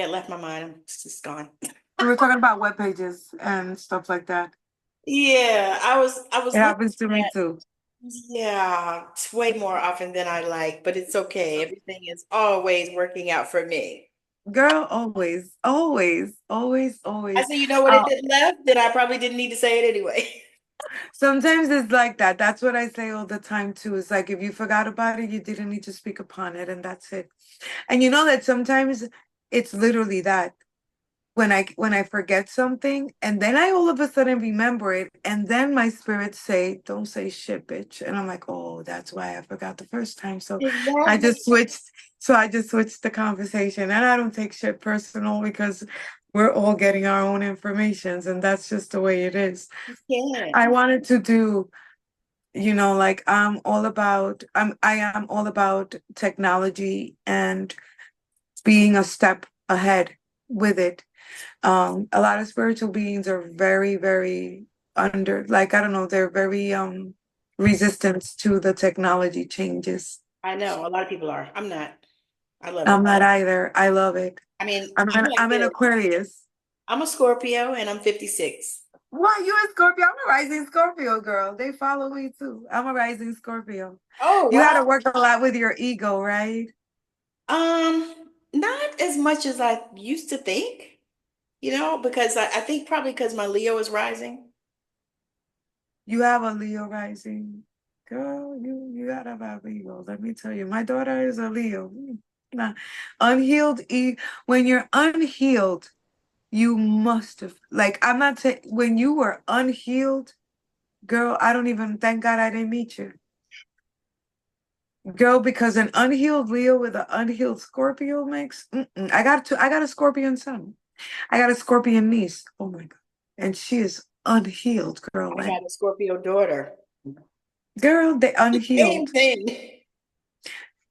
it left my mind. It's just gone.
We were talking about web pages and stuff like that.
Yeah, I was
It
looking
happens to me
at,
too.
yeah, it's way more often than I like, but it's okay. Everything is always working out for me.
Girl, always, always, always,
I
always.
said, you know what, it
Uh,
did left, then I probably didn't need to say it anyway.
Sometimes it's like that. That's what I say all the time too. It's like if you forgot about it, you didn't need to speak upon it, and that's it. And you know that sometimes it's literally that. When I forget something and then I all of a sudden remember it and then my spirits say, don't say shit, bitch. And I'm like, oh, that's why I forgot the first time. I
Exactly.
just switched. So I just switched the conversation and I don't take shit personal because we're all getting our own informations and that's just the way it is.
Yeah,
I wanted to do, like I am all about technology and being a step ahead with it. A lot of spiritual beings are very, very like, I don't know, they're very resistant to the technology changes.
I know a lot of people are. I'm not. I love
I'm
it.
not either. I love it.
I mean, I'm like
I'm an
this.
Aquarius.
I'm a Scorpio and I'm 56.
Why you a Scorpio? I'm a rising Scorpio girl. They follow me too. I'm a rising Scorpio.
Oh,
You had
wow.
to work a lot with your ego, right?
Not as much as I used to think, because I think probably because my Leo is rising.
You have a Leo rising. Girl, you gotta have Leo. Let me tell you, my daughter is a Leo. Nah, unhealed when you're unhealed You must have, like, I'm not saying when you were unhealed, girl, I don't even, thank God I didn't meet you. Girl, because an unhealed Leo with an unhealed Scorpio makes, I got a Scorpion son. I got a Scorpion niece. Oh my God. And she is unhealed, girl.
I
And
got a Scorpio daughter.
girl, they
Same
unhealed.
thing.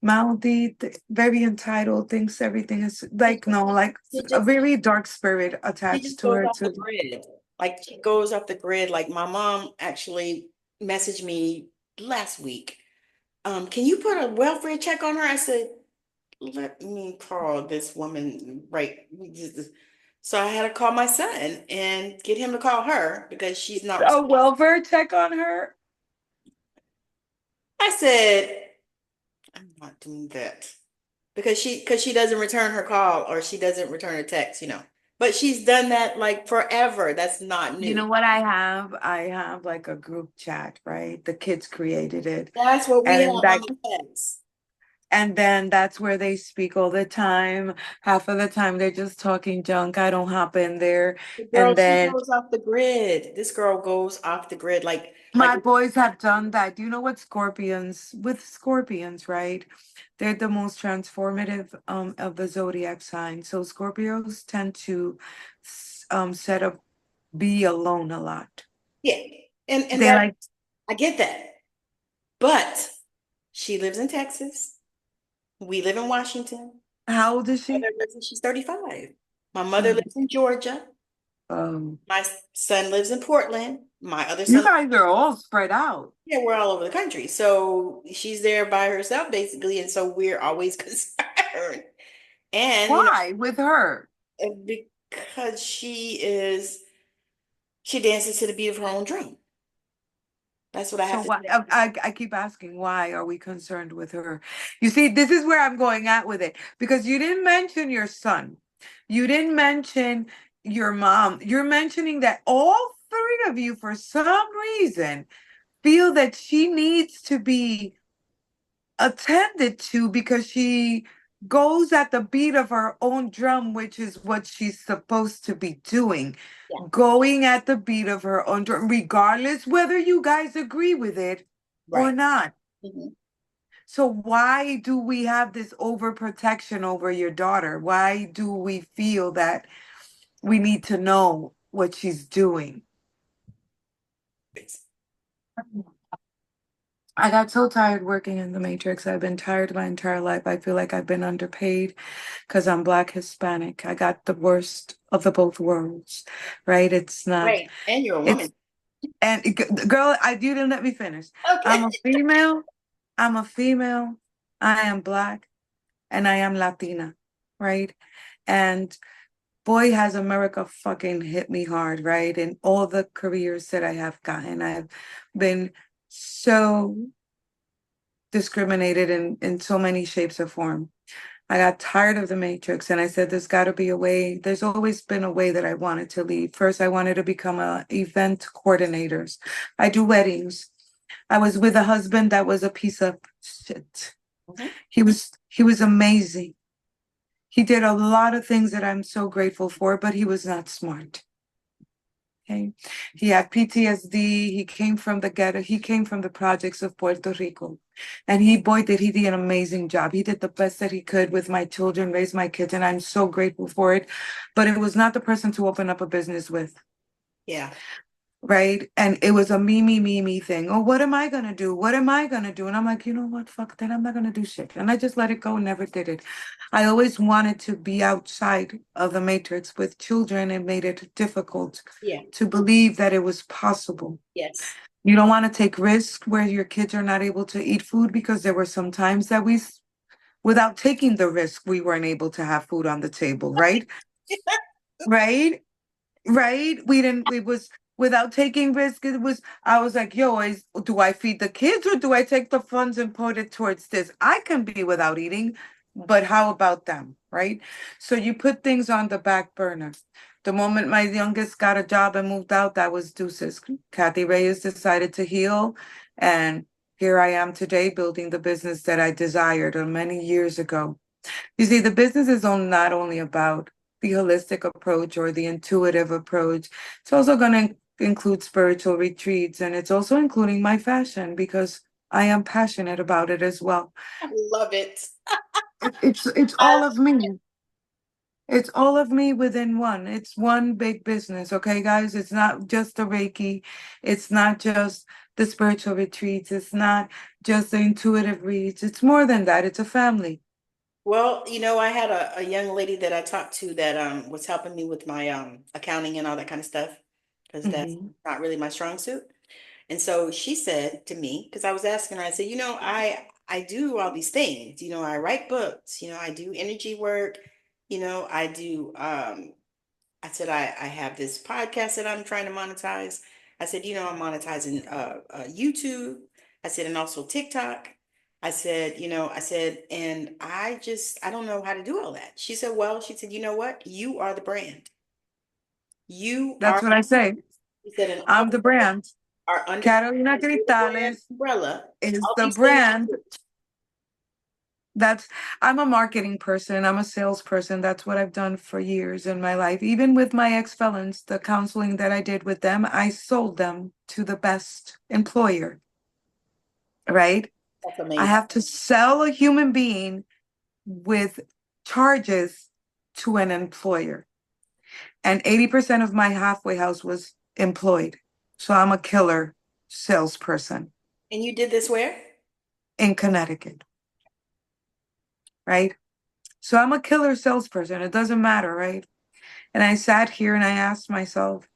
Mouthy, very entitled, thinks everything is
She
like, no, like a
just
very dark spirit
she
attached
just
to
goes
her
off the
too.
grid. Like she goes off the grid. Like my mom actually messaged me last week. Can you put a welfare check on her? I said, let me call this woman right. So I had to call my son and get him to call her because she's not
A
responding.
welfare check on her.
I said, I'm not doing that because she doesn't return her call or she doesn't return a text, you know. But she's done that like forever. That's not
You
new.
know what I have? I have like a group chat, right? The kids created it.
That's what we have
And
on
that
the text.
and then that's where they speak all the time. Half of the time they're just talking junk. I don't hop in there.
The girl,
And
she
then
goes off the grid. This girl goes off the grid like
my boys have done that. Do you know what scorpions, with scorpions, right? They're the most transformative of the zodiac sign. So Scorpios tend to set up be alone a lot.
yeah. And
They
that
like,
I get that. But she lives in Texas. We live in Washington.
how old is she?
Mother lives in, she's 35. My mother
Um,
lives in Georgia.
um,
My son lives in Portland. My other
you
son,
guys are all spread out.
yeah, we're all over the country. So she's there by herself, basically. And so we're always concerned. And, you
Why with her?
know, because she dances to the beat of her own drum. That's what I
So
have to
why
say.
I keep asking, why are we concerned with her? You see, this is where I'm going at with it because you didn't mention your son. You didn't mention your mom. You're mentioning that all three of you, for some reason, feel that she needs to be attended to because she goes at the beat of her own drum, which is what she's supposed to be doing.
Yeah,
Going at the beat of her own drum, regardless whether you guys agree with it or
right.
not.
Mhm.
So why do we have this overprotection over your daughter? Why do we feel that we need to know what she's doing? I got so tired working in the Matrix. I've been tired my entire life. I feel like I've been underpaid because I'm Black Hispanic. I got the worst of the both worlds, right? It's not,
Right. And you're a
it's,
woman.
and girl, you didn't let me finish. I'm
Okay.
a female. I'm a female. I am Black and I am Latina, right? And boy, has America fucking hit me hard, right? In all the careers that I have gotten, I've been so discriminated in so many shapes or form. I got tired of the matrix and I said, there's got to be a way. There's always been a way that I wanted to lead. First, I wanted to become a event coordinators. I do weddings. I was with a husband that was a piece of shit.
Mhm.
He was amazing. He did a lot of things that I'm so grateful for, but he was not smart. Okay. He had PTSD. He came from the ghetto. He came from the projects of Puerto Rico. And boy, did he do an amazing job. He did the best that he could with my children, raise my kids, and I'm so grateful for it. But it was not the person to open up a business with.
Yeah.
Right. And it was a me thing. Oh, what am I going to do? What am I going to do? And I'm like, you know what? Fuck that. I'm not going to do shit. And I just let it go and never did it. I always wanted to be outside of the matrix with children. It made it difficult
Yeah.
to believe that it was possible.
Yes.
You don't want to take risks where your kids are not able to eat food because there were some times that without taking the risk, we weren't able to have food on the table. Right. Right. Right? We didn't, we was without taking risk. It was, I was like, yo, do I feed the kids or do I take the funds and put it towards this? I can be without eating, but how about them? Right? So you put things on the back burner. The moment my youngest got a job and moved out, that was deuces. Cathy Reyes decided to heal. And here I am today building the business that I desired many years ago. You see, the business is not only about the holistic approach or the intuitive approach. It's also going to include spiritual retreats, and it's also including my fashion because I am passionate about it as well.
I love it.
It's all of me. It's all of me within one. It's one big business, okay, guys? It's not just the Reiki. It's not just the spiritual retreats. It's not just the intuitive reads. It's more than that. It's a family.
Well, I had a young lady that I talked to that was helping me with my accounting and all that kind of stuff because that's
Hmm.
not really my strong suit. And so she said to me, because I was asking her, I said, I do all these things. I write books, I do energy work, I do I said I have this podcast that I'm trying to monetize. I said, I'm monetizing YouTube. I said, and also TikTok. I said, and I don't know how to do all that. She said, well, she said, you know what? You are the brand. You
That's
are,
what I say.
she said, and all
I'm
of
the
us
brand.
are under
Carolina
the brand
Cristales
umbrella.
is
All
the
these things.
brand. That's I'm a marketing person. I'm a salesperson. That's what I've done for years in my life. Even with my ex-felons, the counseling that I did with them, I sold them to the best employer, right?
That's
I
amazing.
have to sell a human being with charges to an employer. And 80% of my halfway house was employed. So I'm a killer salesperson
And you did this where?
in Connecticut, right? So I'm a killer salesperson. It doesn't matter, right? And I sat here and I asked myself,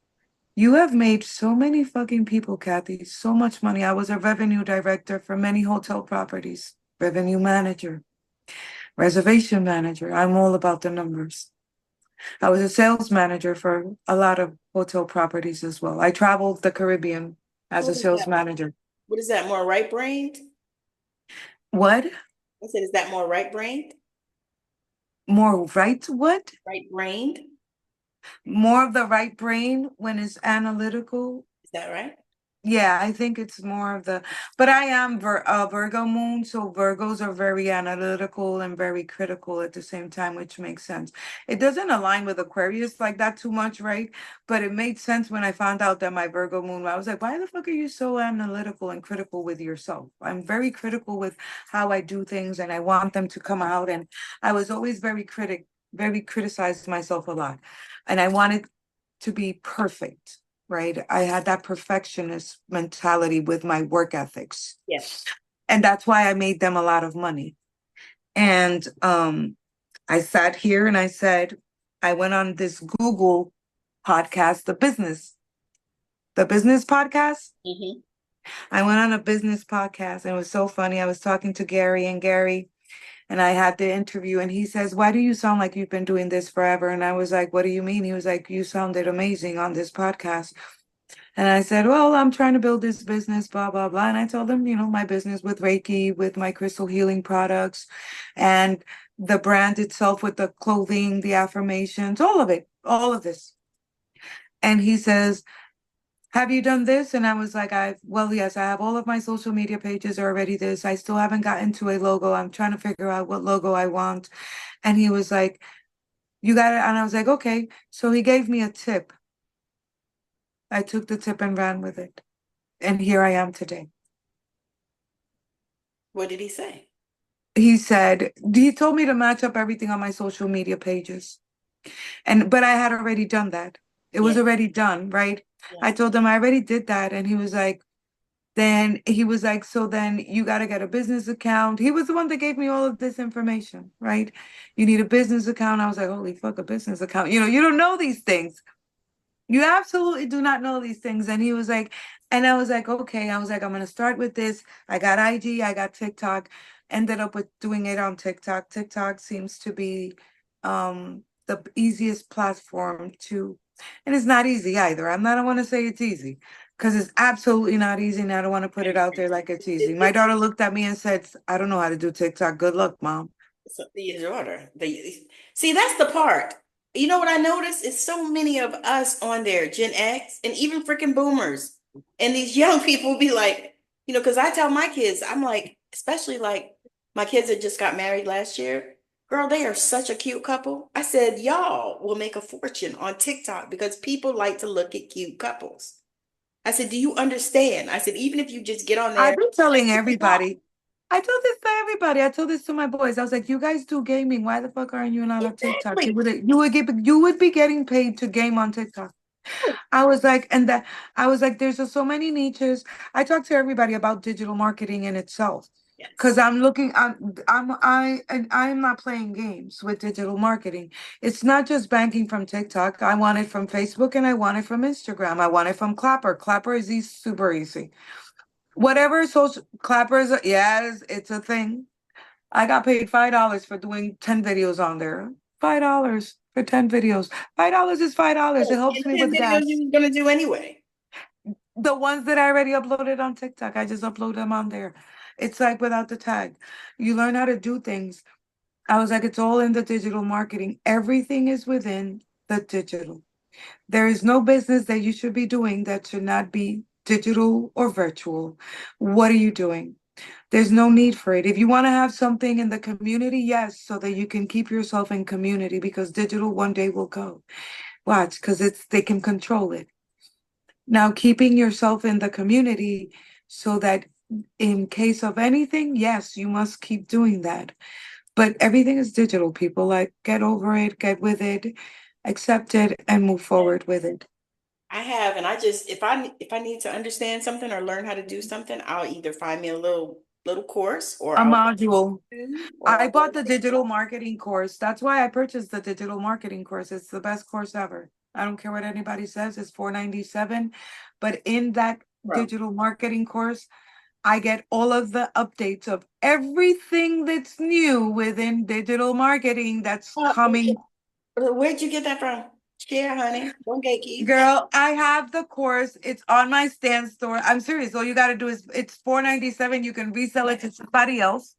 you have made so many fucking people, Cathy, so much money. I was a revenue director for many hotel properties, revenue manager, reservation manager. I'm all about the numbers. I was a sales manager for a lot of hotel properties as well. I traveled the Caribbean as a
What is
sales
that?
manager.
What is that? More right-brained?
What?
I said, is that more right-brained?
More right? What?
Right-brained?
More of the right brain when it's analytical.
Is that right?
Yeah, I think it's more of the, but I am Virgo moon, so Virgos are very analytical and very critical at the same time, which makes sense. It doesn't align with Aquarius like that too much, right? But it made sense when I found out that my Virgo moon, I was like, why the fuck are you so analytical and critical with yourself? I'm very critical with how I do things and I want them to come out. And I was always very criticized myself a lot. And I wanted to be perfect, right? I had that perfectionist mentality with my work ethics.
Yes.
And that's why I made them a lot of money. And I sat here and I said, I went on this Google podcast, the business podcast.
Hmm.
I went on a business podcast and it was so funny. I was talking to Gary and I had the interview and he says, why do you sound like you've been doing this forever? And I was like, what do you mean? He was like, you sounded amazing on this podcast. And I said, well, I'm trying to build this business, blah, blah, blah. And I told them, my business with Reiki, with my crystal healing products, and the brand itself with the clothing, the affirmations, all of it, all of this. And he says, have you done this? And I was like, well, yes, I have all of my social media pages are already this. I still haven't gotten to a logo. I'm trying to figure out what logo I want. And he was like, you got it. And I was like, okay. So he gave me a tip. I took the tip and ran with it. And here I am today.
What did he say?
He told me to match up everything on my social media pages. But I had already done that. It
Yeah.
was already done, right?
Yeah.
I told him I already did that. And he was like, so then you got to get a business account. He was the one that gave me all of this information, right? You need a business account. I was like, holy fuck, a business account. You don't know these things. You absolutely do not know these things. And he was like, and I was like, okay. I was like, I'm gonna start with this. I got IG, I got TikTok, ended up with doing it on TikTok. TikTok seems to be the easiest platform to, and it's not easy either. I don't want to say it's easy because it's absolutely not easy. And I don't want to put it out there like it's easy. My
It's
daughter looked at me and said, I don't know how to do TikTok. Good luck, mom.
your daughter. See, that's the part. You know what I noticed? Is so many of us on there, Gen X, and even freaking boomers. And these young people be like, because I tell my kids, I'm like, especially like my kids that just got married last year. Girl, they are such a cute couple. I said, y'all will make a fortune on TikTok because people like to look at cute couples. I said, do you understand? I said, even if you just get on
I've
there,
been telling everybody. I told this to everybody. I told this to my boys. I was like, "You guys do gaming. Why the fuck aren't you not on TikTok?
exactly.
You would be getting paid to game on TikTok." I was like, and that I was like, there's just so many niches. I talk to everybody about digital marketing in itself. Because
Yes.
I'm looking, and I'm not playing games with digital marketing. It's not just banking from TikTok. I want it from Facebook and I want it from Instagram. I want it from Clapper. Clapper is easy, super easy. Whatever social clappers, yes, it's a thing. I got paid $5 for doing 10 videos on there. $5 for 10 videos. $5 is $5. It helps
And
me
10
with
videos
gas.
you was gonna do anyway.
The ones that I already uploaded on TikTok, I just upload them on there. It's like without the tag. You learn how to do things. I was like, it's all in the digital marketing. Everything is within the digital. There is no business that you should be doing that should not be digital or virtual. What are you doing? There's no need for it. If you want to have something in the community, yes, so that you can keep yourself in community because digital one day will go. Watch, because they can control it. Now, keeping yourself in the community so that in case of anything, yes, you must keep doing that. But everything is digital, people. Like, get over it, get with it, accept it, and move forward with it.
I have, and I just if I need to understand something or learn how to do something, I'll either find me a little course or
A
I'll
module.
or
I
I'll go
bought
to
the digital
TikTok.
marketing course. That's why I purchased the digital marketing course. It's the best course ever. I don't care what anybody says, it's 497. But in that
Bro.
digital marketing course, I get all of the updates of everything that's new within digital marketing that's
Uh,
coming.
where'd you get that from? Share, honey. Don't gatekeep.
Girl, I have the course. It's on my stand store. I'm serious. All you got to do is it's 497. You can resell it to somebody else.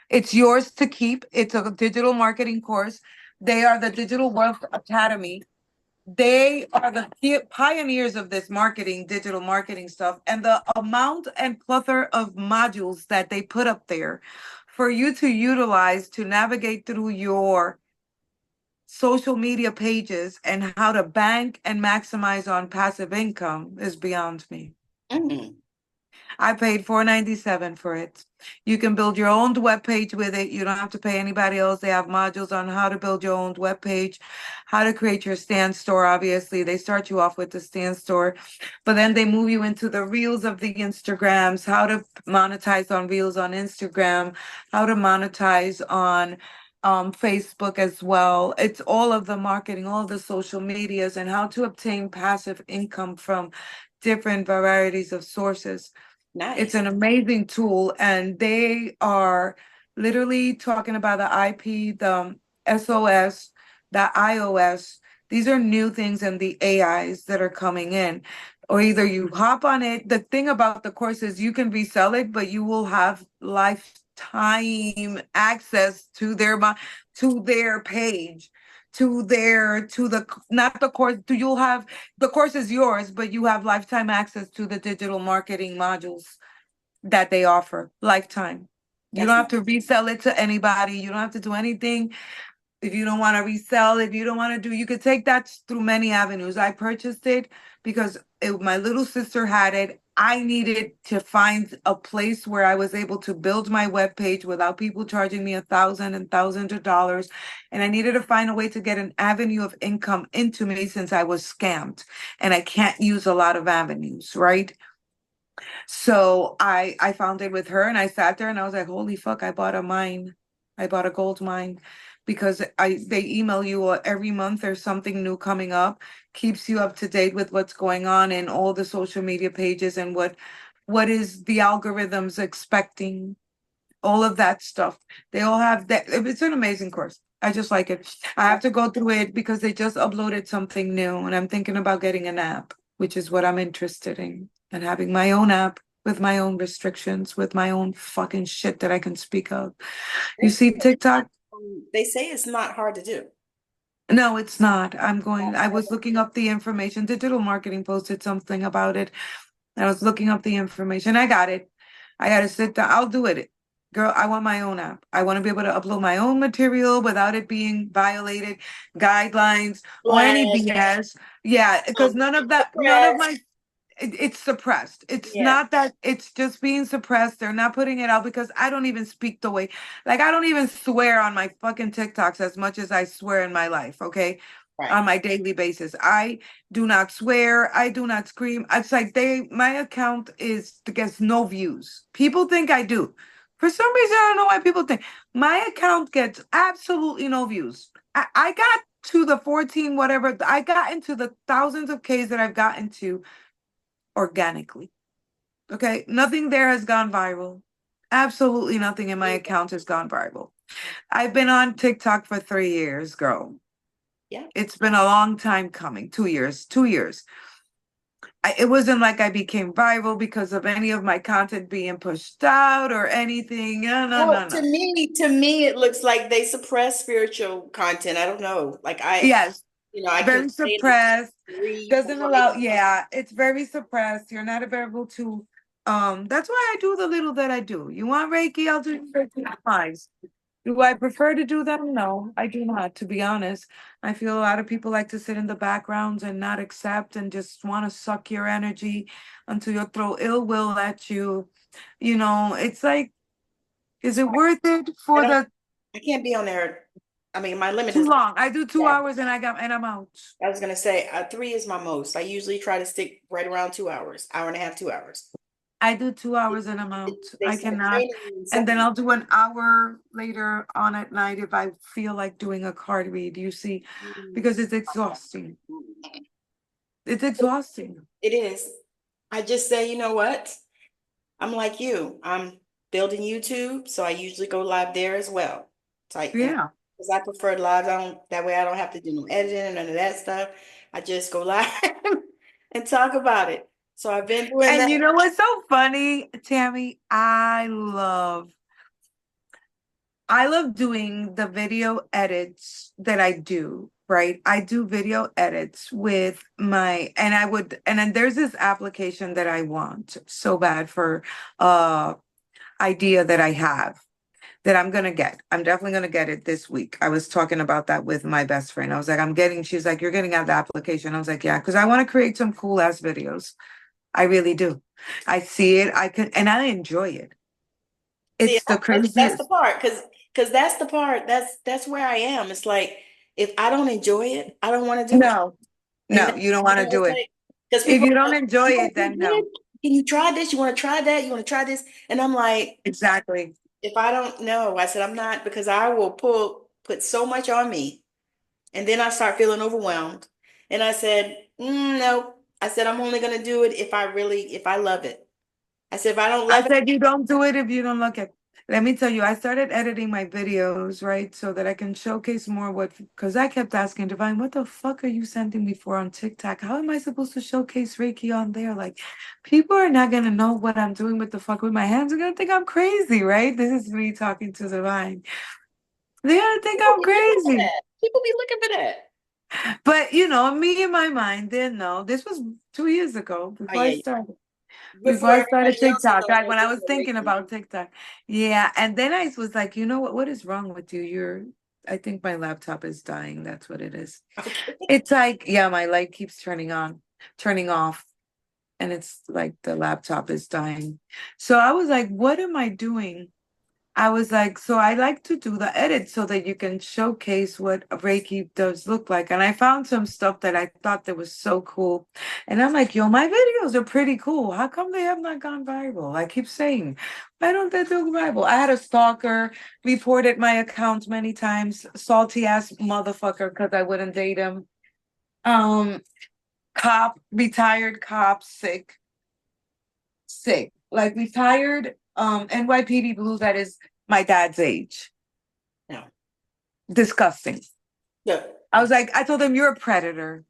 It's yours to keep. It's a digital marketing course. They are the Digital Wealth Academy. They are the pioneers of this marketing, digital marketing stuff. And the amount and plethora of modules that they put up there for you to utilize to navigate through your social media pages and how to bank and maximize on passive income is beyond me.
Mm,
I paid 497 for it. You can build your own web page with it. You don't have to pay anybody else. They have modules on how to build your own web page, how to create your stand store. Obviously, they start you off with the stand store, but then they move you into the reels of the Instagrams, how to monetize on reels on Instagram, how to monetize on Facebook as well. It's all of the marketing, all of the social medias, and how to obtain passive income from different varieties of sources. It's
nice.
an amazing tool, and they are literally talking about the IP, the SOS, the iOS. These are new things and the AIs that are coming in. Or either you hop on it. The thing about the course is you can resell it, but you will have lifetime access to their page, to the not the course. You'll have the course is yours, but you have lifetime access to the digital marketing modules that they offer. Lifetime. You
That's
don't have
nice.
to resell it to anybody. You don't have to do anything. If you don't want to resell, if you don't want to do, you could take that through many avenues. I purchased it because my little sister had it. I needed to find a place where I was able to build my web page without people charging me $1,000 and thousands of dollars. And I needed to find a way to get an avenue of income into me since I was scammed. And I can't use a lot of avenues, right? So I found it with her and I sat there and I was like, holy fuck, I bought a mine. I bought a gold mine because they email you every month there's something new coming up, keeps you up to date with what's going on in all the social media pages and what is the algorithms expecting, all of that stuff. They all have that. It's an amazing course. I just like it. I have to go through it because they just uploaded something new and I'm thinking about getting an app, which is what I'm interested in, and having my own app with my own restrictions, with my own fucking shit that I can speak of. You see TikTok?
They say it's not hard to do.
No, it's not. I was looking up the information. Digital marketing posted something about it. I was looking up the information. I got it. I got to sit down. I'll do it. Girl, I want my own app. I want to be able to upload my own material without it being violated guidelines or any
Flag,
BS. Yeah, because none of
suppressed.
my it's suppressed. It's
Yeah,
not that it's just being suppressed. They're not putting it out because I don't even speak the way, like, I don't even swear on my fucking TikToks as much as I swear in my life, okay?
right.
On my daily basis. I do not swear. I do not scream. It's like my account gets no views. People think I do. For some reason, I don't know why people think my account gets absolutely no views. I got to the 14, whatever. I got into the thousands of Ks that I've gotten to organically. Okay. Nothing there has gone viral. Absolutely nothing in my account has gone viral. I've been on TikTok for 3 years, girl.
Yeah.
It's been a long time coming. 2 years. 2 years. It wasn't like I became viral because of any of my content being pushed out or anything. No, no,
Well,
no, no.
to me, it looks like they suppress spiritual content. I don't know.
Yes,
I can
very
say it,
suppressed.
read,
Doesn't allow, yeah, it's very suppressed. You're not able to, that's why I do the little that I do. You want Reiki, I'll do Reiki. Fine. Do I prefer to do them? No, I do not, to be honest. I feel a lot of people like to sit in the backgrounds and not accept and just want to suck your energy until you throw ill will at you. It's like, is it worth it
I
for
don't,
the
I can't be on there. I mean, my limit
too
is,
long? I do two
yeah,
hours and I'm out.
I was gonna say, 3 is my most. I usually try to stick right around 2 hours, hour and a half, 2 hours.
I do two
They
hours and I'm out.
they
I
start
cannot.
training you in
And then
something.
I'll do an hour later on at night if I feel like doing a card read, you see, because it's exhausting. It's exhausting.
It is. I just say, you know what? I'm like you. I'm building YouTube, so I usually go live there as well. So
Yeah.
because I prefer live. That way I don't have to do no editing and none of that stuff. I just go live and talk about it. So I've been doing
And
that.
you know what's so funny, Tammy? I love doing the video edits that I do, right? I do video edits with and then there's this application that I want so bad for idea that I have that I'm gonna get. I'm definitely gonna get it this week. I was talking about that with my best friend. I was like, she's like, you're getting out the application. I was like, yeah, because I want to create some cool ass videos. I really do. I see it, and I enjoy it.
See,
It's the
that's the
craziest.
part, because that's the part. That's where I am. It's like if I don't enjoy it, I don't want to do it.
No,
And
no, you don't want to do
it's
it.
like because
If
people
you
are
don't
like,
enjoy
you
it,
want to do
then
this?
no.
Can you try this? You want to try that? You want to try this? And I'm like,
Exactly.
if I don't know, I said I'm not because I will put so much on me, and then I start feeling overwhelmed. And I said, no. I said I'm only gonna do it if I love it. I said if I don't
I
love it,
said you don't do it if you don't look at. Let me tell you, I started editing my videos, right? So that I can showcase more because I kept asking Divine, what the fuck are you sending me for on TikTok? How am I supposed to showcase Reiki on there? Like, people are not gonna know what I'm doing with the fuck with my hands. They're gonna think I'm crazy, right? This is me talking to Divine. They're gonna think
people
I'm
be looking for
crazy.
that. People be looking for that.
But me in my mind didn't know. This was 2 years ago
Oh
before I
yeah,
started. Before
before
I started
everybody else,
TikTok, like
knows
when I
this
was
is
thinking
Reiki.
about TikTok. Yeah. And then I was like, you know what is wrong with you? I think my laptop is dying. That's what it is.
Okay.
It's like, yeah, my light keeps turning off. And it's like the laptop is dying. So I was like, what am I doing? I was like, so I like to do the edit so that you can showcase what Reiki does look like. And I found some stuff that I thought that was so cool. And I'm like, yo, my videos are pretty cool. How come they have not gone viral? I keep saying, why don't they do viral? I had a stalker reported my account many times, salty ass motherfucker, because I wouldn't date him. Um, retired cop, sick, like retired NYPD Blue that is my dad's age.
No.
Disgusting.
No.
I was like, I told him you're a predator.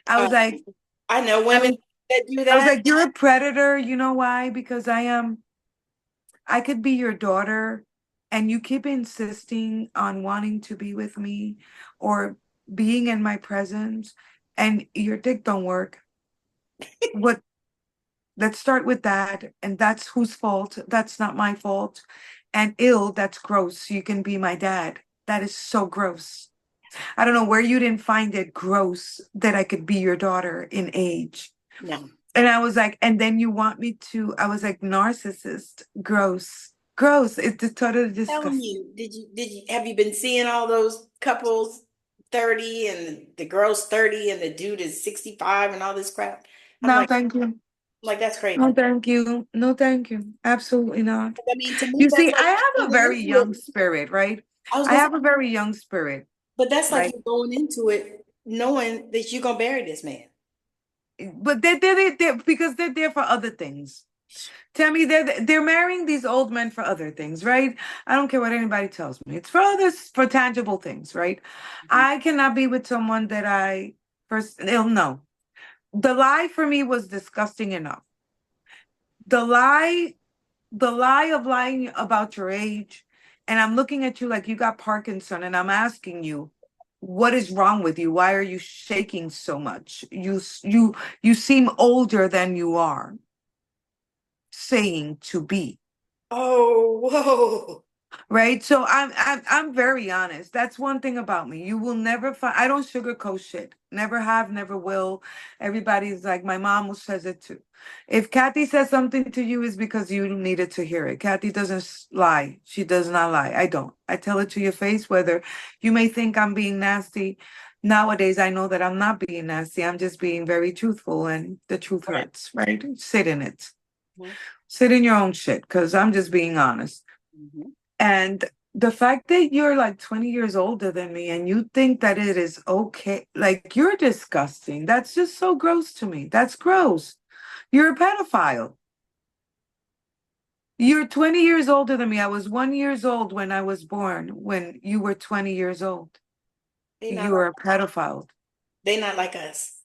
I
Uh,
was like,
I know
I
women
mean,
that do
I was
that.
like, you're a predator. You know why? Because I could be your daughter and you keep insisting on wanting to be with me or being in my presence and your dick don't work. What Let's start with that. And that's whose fault? That's not my fault. And ill, that's gross. You can be my dad. That is so gross. I don't know where you didn't find it gross that I could be your daughter in age.
No.
And I was like, and then you want me to, I was like, narcissist, gross, gross. It's totally
Telling
disgusting.
you, have you been seeing all those couples 30 and the girl's 30 and the dude is 65 and all this crap? I'm
No,
like,
thank you.
that's
No,
crazy.
thank you. No, thank you. Absolutely not.
I mean, to me,
You
that's
see,
like
I
you
have a
going
very
into it.
young spirit, right?
I was
I
gonna say,
have a very young spirit,
but that's like
right?
you going into it knowing that you're gonna bury this man.
But they're because they're there for other things. Tammy, they're marrying these old men for other things, right? I don't care what anybody tells me. It's for others, for tangible things, right?
Mhm.
I cannot be with someone that I first, no. The lie for me was disgusting enough. The lie, the lie of lying about your age, and I'm looking at you like you got Parkinson, and I'm asking you, what is wrong with you? Why are you shaking so much? You seem older than you are saying to be.
Oh, whoa.
Right. So I'm very honest. That's one thing about me. You will never find, I don't sugarcoat shit. Never have, never will. Everybody's like, my mom says it too. If Cathy says something to you, is because you needed to hear it. Cathy doesn't lie. She does not lie. I don't. I tell it to your face, whether you may think I'm being nasty. Nowadays, I know that I'm not being nasty. I'm just being very truthful, and the truth
Right.
hurts, right? Sit in it.
Mhm.
Sit in your own shit, because I'm just being honest.
Mhm.
And the fact that you're like 20 years older than me and you think that it is okay, like you're disgusting. That's just so gross to me. That's gross. You're a pedophile. You're 20 years older than me. I was 1 years old when I was born, when you were 20 years old.
They not
You
like
were a pedophile.
they not like us.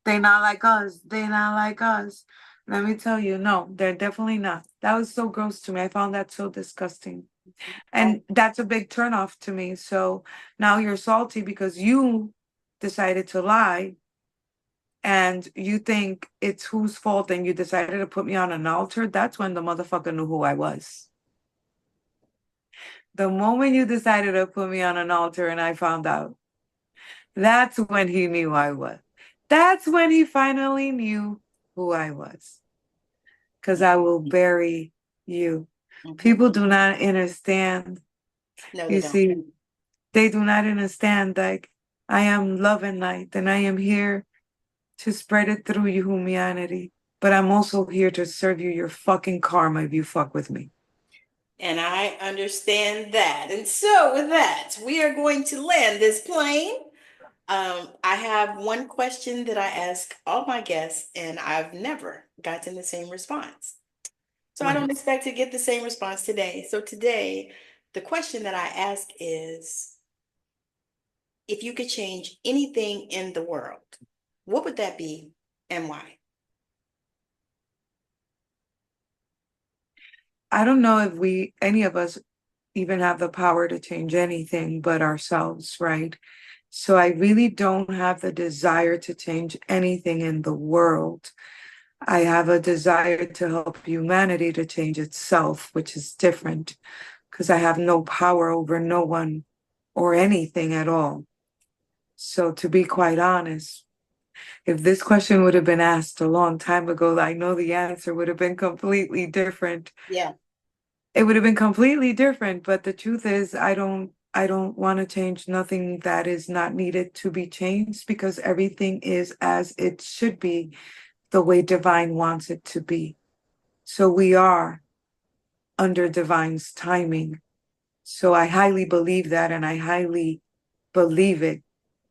They're not like us. They're not like us. Let me tell you, no, they're definitely not. That was so gross to me. I found that so disgusting.
Oh,
And that's a big turnoff to me. So now you're salty because you decided to lie and you think it's whose fault and you decided to put me on an altar. That's when the motherfucker knew who I was. The moment you decided to put me on an altar and I found out, that's when he knew I was. That's when he finally knew who I was. Because I will bury you.
mhm.
People do not understand.
No, they
You
don't.
see, they do not understand, like, I am love and light, and I am here to spread it through you humanity. But I'm also here to serve you your fucking karma if you fuck with me.
And I understand that. And so, with that, we are going to land this plane. I have one question that I ask all my guests, and I've never gotten the same response. So I
What
don't
is
expect to get the same response today. So today, the question that I ask is, if you could change anything in the world, what would that be and why?
I don't know if we any of us even have the power to change anything but ourselves, right? So I really don't have the desire to change anything in the world. I have a desire to help humanity to change itself, which is different because I have no power over no one or anything at all. So, to be quite honest, if this question would have been asked a long time ago, I know the answer would have been completely different.
Yeah.
It would have been completely different, but the truth is, I don't want to change nothing that is not needed to be changed because everything is as it should be, the way divine wants it to be. So we are under divine's timing. So I highly believe that and I highly believe it.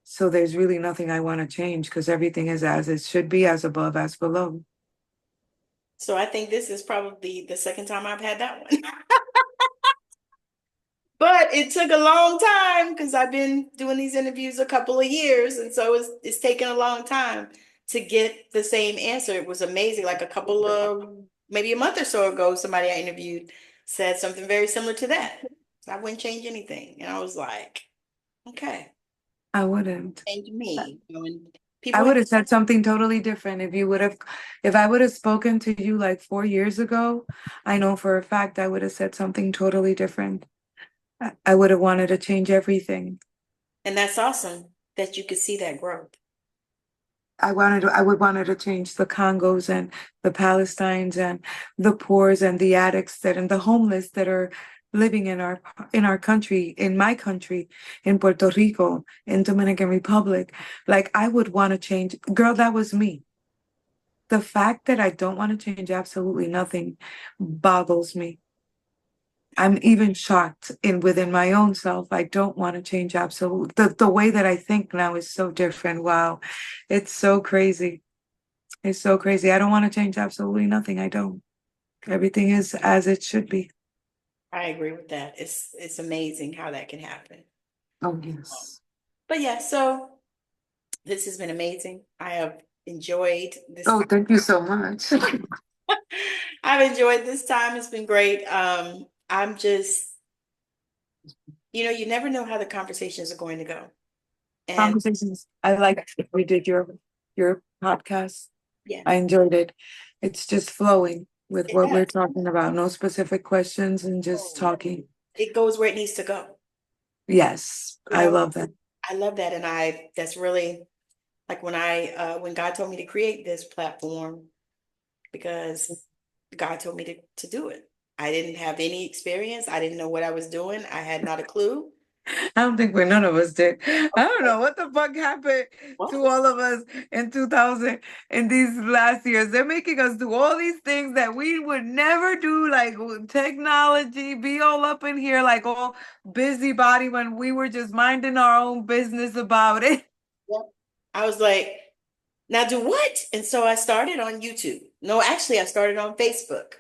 So there's really nothing I want to change because everything is as it should be, as above, as below.
So I think this is probably the second time I've had that one. But it took a long time because I've been doing these interviews a couple of years, and so it's taken a long time to get the same answer. It was amazing. Like a couple of maybe a month or so ago, somebody I interviewed said something very similar to that. I wouldn't change anything, and I was like, okay,
I wouldn't.
change me.
I
People have,
would have said something totally different if I would have spoken to you like 4 years ago. I know for a fact I would have said something totally different. I would have wanted to change everything.
and that's awesome that you could see that growth.
I would wanted to change the Congos and the Palestines and the poors and the addicts and the homeless that are living in our country, in my country, in Puerto Rico, in Dominican Republic. Like I would want to change. Girl, that was me. The fact that I don't want to change absolutely nothing boggles me. I'm even shocked in within my own self. I don't want to change absolutely. The way that I think now is so different. Wow. It's so crazy. It's so crazy. I don't want to change absolutely nothing. I don't. Everything is as it should be.
I agree with that. It's amazing how that can happen.
Oh, yes.
But yeah, so this has been amazing. I have enjoyed this
Oh,
time.
thank you so much.
I've enjoyed this time. It's been great. I'm just, you never know how the conversations are going to go. And
Conversations. I like we did your podcast.
yeah,
I enjoyed it. It's just flowing with
it
what we're
does.
talking about. No specific questions and just talking.
It goes where it needs to go.
Yes,
You
I
know,
love that.
I love that. And that's really like when God told me to create this platform, because God told me to do it. I didn't have any experience. I didn't know what I was doing. I had not a clue.
I don't think none of us did. I don't
Okay,
know what the fuck happened
what?
to all of us in 2000 in these last years. They're making us do all these things that we would never do, like technology, be all up in here, like all busybody when we were just minding our own business about it.
What? I was like, now do what? And so I started on YouTube. No, actually, I started on Facebook,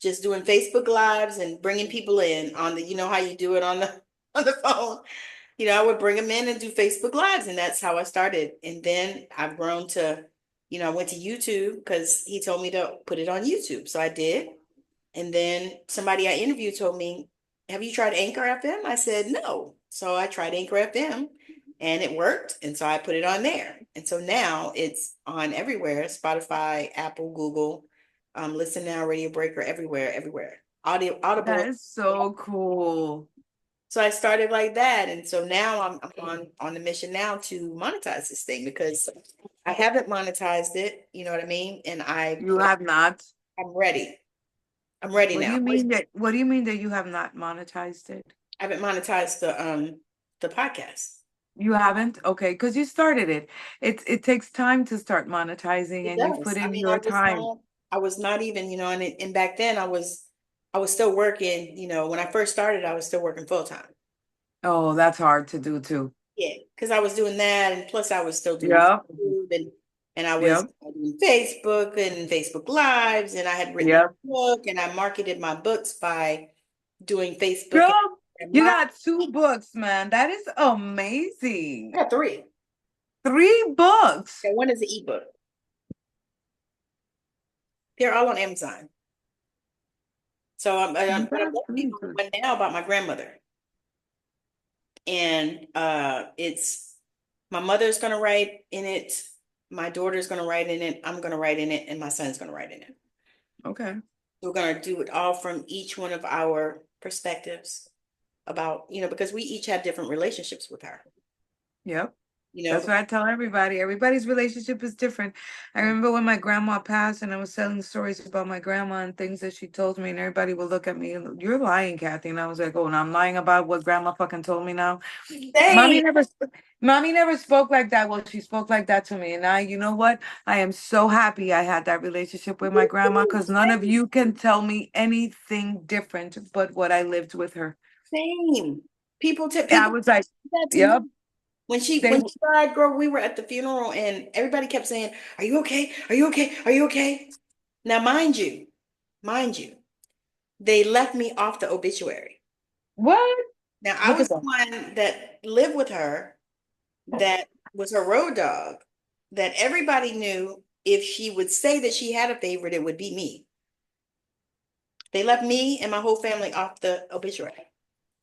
just doing Facebook lives and bringing people in on how you do it on the on the phone. I would bring them in and do Facebook lives, and that's how I started. And then I've grown to, I went to YouTube because he told me to put it on YouTube, so I did. And then somebody I interviewed told me, "Have you tried Anchor FM?" I said, "No." So I tried Anchor FM and it worked. And so I put it on there. And so now it's on everywhere: Spotify, Apple, Google, Listen Now, Radio Breaker, everywhere, everywhere.
That
Audible.
is so cool.
So I started like that. And so now I'm on the mission now to monetize this thing because I haven't monetized it, you know what I mean? And
You have not.
I'm ready. I'm ready
What do
now.
you mean that what do you mean that you have not monetized it?
I haven't monetized the podcast.
You haven't? Okay, because you started it. It takes time to start monetizing
It
and you've
does.
put
I
in
mean,
your time.
I was not even, and back then I was still working, when I first started, I was still working full time.
Oh, that's hard to do too.
Yeah, because I was doing that, and plus I was still doing
Yep.
YouTube, and I was
Yep.
doing Facebook and Facebook Lives, and I had written a
Yep.
book, and I marketed my books by doing Facebook
Girl,
and
you
Live.
got 2 books, man. That is
I
amazing.
got three.
3 books.
And one is an ebook. They're all on Amazon. So but I'm
That's
definitely doing
good.
one now about my grandmother. And it's my mother's gonna write in it, my daughter's gonna write in it, I'm gonna write in it, and my son's gonna write in it.
Okay.
We're gonna do it all from each one of our perspectives about, because we each have different relationships with her,
Yep.
you know.
That's what I tell everybody. Everybody's relationship is different. I remember when my grandma passed and I was telling stories about my grandma and things that she told me, and everybody would look at me and you're lying, Kathy. And I was like, oh, and I'm lying about what grandma fucking told me now.
Same.
Mommy never spoke like that. Well, she spoke like that to me. And you know what? I am so happy I had that relationship with my grandma because none of you can tell me anything different but what I lived with her.
Same.
I
People
was like,
that to me.
yep.
When
They
she died, girl, we were at the funeral and everybody kept saying, "Are you okay? Are you okay? Are you okay?" Now, mind you, they left me off the obituary.
what?
Now, I
Look
was
at
the
that.
one that lived with her, that was her road dog, that everybody knew if she would say that she had a favorite, it would be me. They left me and my whole family off the obituary.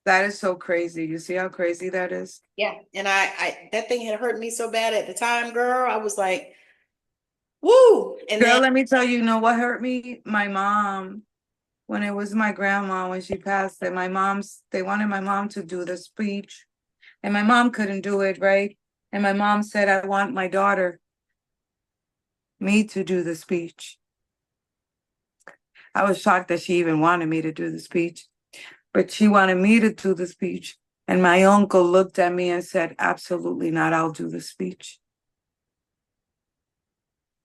That is so crazy. You see how crazy that is?
Yeah. And I that thing had hurt me so bad at the time, girl. I was like, woo. And
Girl,
then
let me tell you, you know what hurt me? My mom, when it was my grandma, when she passed, that they wanted my mom to do the speech, and my mom couldn't do it, right? And my mom said, I want my daughter, me to do the speech. I was shocked that she even wanted me to do the speech, but she wanted me to do the speech. And my uncle looked at me and said, absolutely not, I'll do the speech.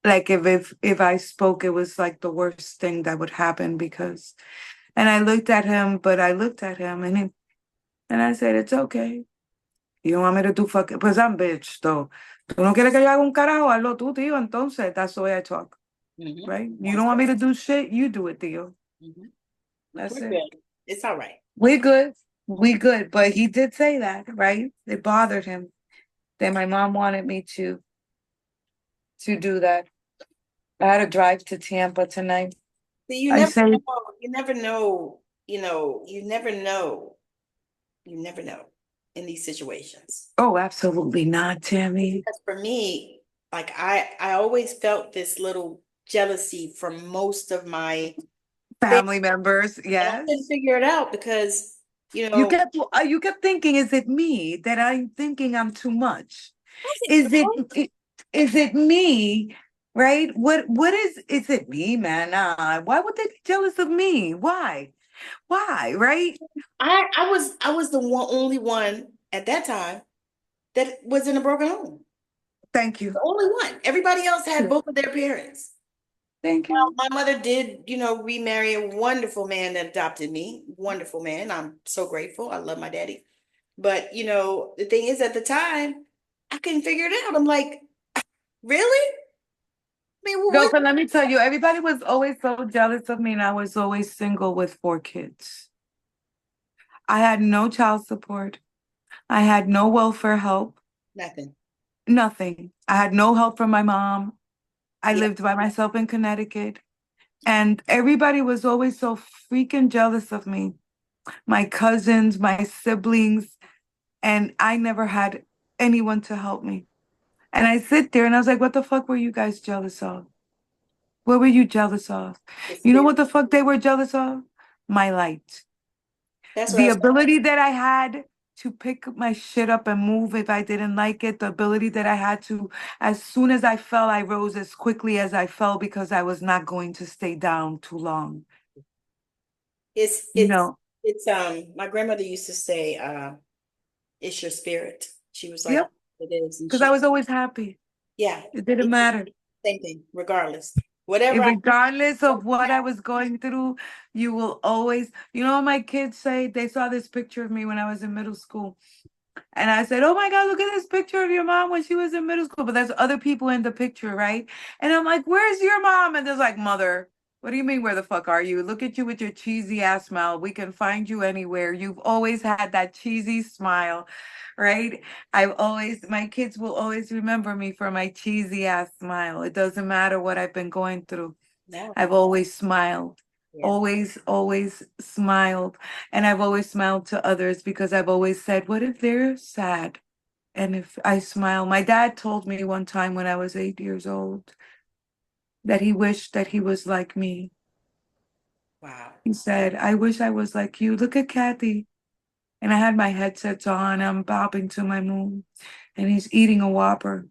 Like if I spoke, it was like the worst thing that would happen because and I looked at him, but I looked at him and I said, it's okay. You don't want me to do fucking, pues I'm bitch, though. Tú no quieres que yo haga un carajo, hazlo tú, tío. Entonces, that's the way I talk,
mhm,
right? You
that's
don't want me
right.
to do shit, you do it, tío.
Mhm.
That's
We're
it.
good. It's all right.
We good. We good. But he did say that, right? It bothered him that my mom wanted me to do that. I had to drive to Tampa tonight.
See, you
I
never
say,
know. You never know. You never know. You never know in these situations.
oh, absolutely not, Tammy.
Because for me, like I always felt this little jealousy from most of my family,
Family members,
and I couldn't
yes.
figure it out because, you know,
You kept thinking, is it me that I'm thinking I'm too much?
I said,
Is it
"Girl,
i- is it me? Right? What is it me, man? Nah. Why would they be jealous of me? Why? Why? Right?
I was the only one at that time that was in a broken home.
Thank you.
The only one. Everybody else had both of their parents.
Thank
Now,
you.
my mother did, remarry a wonderful man that adopted me. Wonderful man. I'm so grateful. I love my daddy. But, the thing is, at the time, I couldn't figure it out. I'm like, really? I mean, what?
Girlfriend, let me tell you, everybody was always so jealous of me, and I was always single with 4 kids. I had no child support. I had no welfare help.
Nothing.
Nothing. I had no help from my mom. I
Yeah.
lived by myself in Connecticut. And everybody was always so freaking jealous of me. My cousins, my siblings, and I never had anyone to help me. And I sit there and I was like, what the fuck were you guys jealous of? What were you jealous of?
The
You know
spirit.
what the fuck they were jealous of? My light.
That's what I
The
was.
ability that I had to pick my shit up and move if I didn't like it, the ability that I had to, as soon as I fell, I rose as quickly as I fell because I was not going to stay down too long.
It's
You
it's
know,
it's my grandmother used to say, it's your spirit. She was like,
yep,
it is, and
because I
she,
was always happy.
yeah,
It didn't
it's the
matter.
same thing, regardless. Whatever
If
I
regardless of what I
have,
was going through, you will always, you know what my kids say? They saw this picture of me when I was in middle school. And I said, oh my God, look at this picture of your mom when she was in middle school. But there's other people in the picture, right? And I'm like, where's your mom? And there's like, mother, what do you mean, where the fuck are you? Look at you with your cheesy ass smile. We can find you anywhere. You've always had that cheesy smile, right? My kids will always remember me for my cheesy ass smile. It doesn't matter what I've been going through.
no,
I've always smiled,
yeah,
always smiled. And I've always smiled to others because I've always said, what if they're sad? And if I smile, my dad told me one time when I was 8 years old that he wished that he was like me.
wow,
He said, I wish I was like you. Look at Cathy. And I had my headsets on, I'm bopping to my moon, and he's eating a Whopper.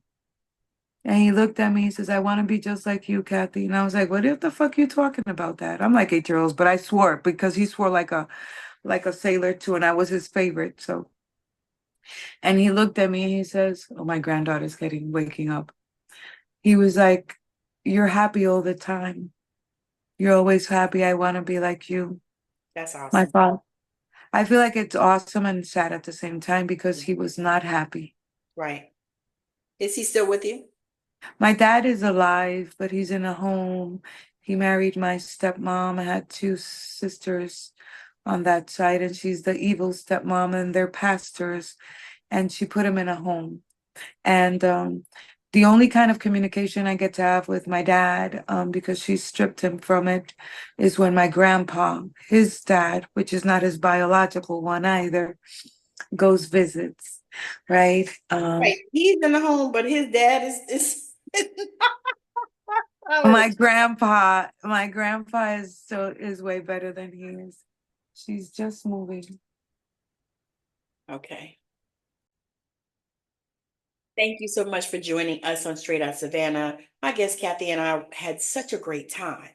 And he looked at me, he says, I want to be just like you, Cathy. And I was like, what the fuck you talking about that? I'm like 8 years old, but I swore because he swore like a sailor too, and I was his favorite. So and he looked at me and he says, oh, my granddaughter's waking up. He was like, you're happy all the time. You're always happy. I want to be like you.
that's
My
awesome,
father. I feel like it's awesome and sad at the same time because he was not happy.
right? Is he still with you?
My dad is alive, but he's in a home. He married my stepmom. I had 2 sisters on that side, and she's the evil stepmom, and they're pastors. And she put him in a home. And The only kind of communication I get to have with my dad, because she stripped him from it, is when my grandpa, his dad, which is not his biological one either, goes visits, right?
Right. He's in the home, but his dad is
My grandpa is way better than he is. She's just moving.
okay. Thank you so much for joining us on Straight Out Savannah. My guest Cathy and I had such a great time.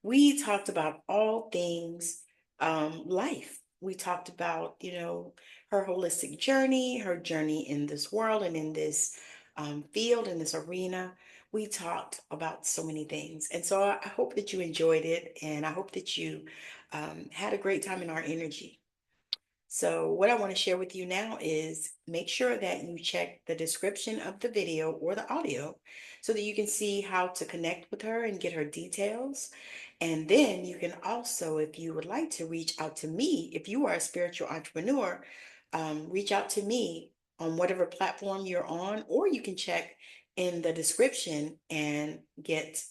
We talked about all things life. We talked about, her holistic journey, her journey in this world and in this field, in this arena. We talked about so many things. And so I hope that you enjoyed it, and I hope that you had a great time in our energy. So what I want to share with you now is make sure that you check the description of the video or the audio so that you can see how to connect with her and get her details. And then you can also, if you would like to reach out to me, if you are a spiritual entrepreneur, reach out to me on whatever platform you're on, or you can check in the description and get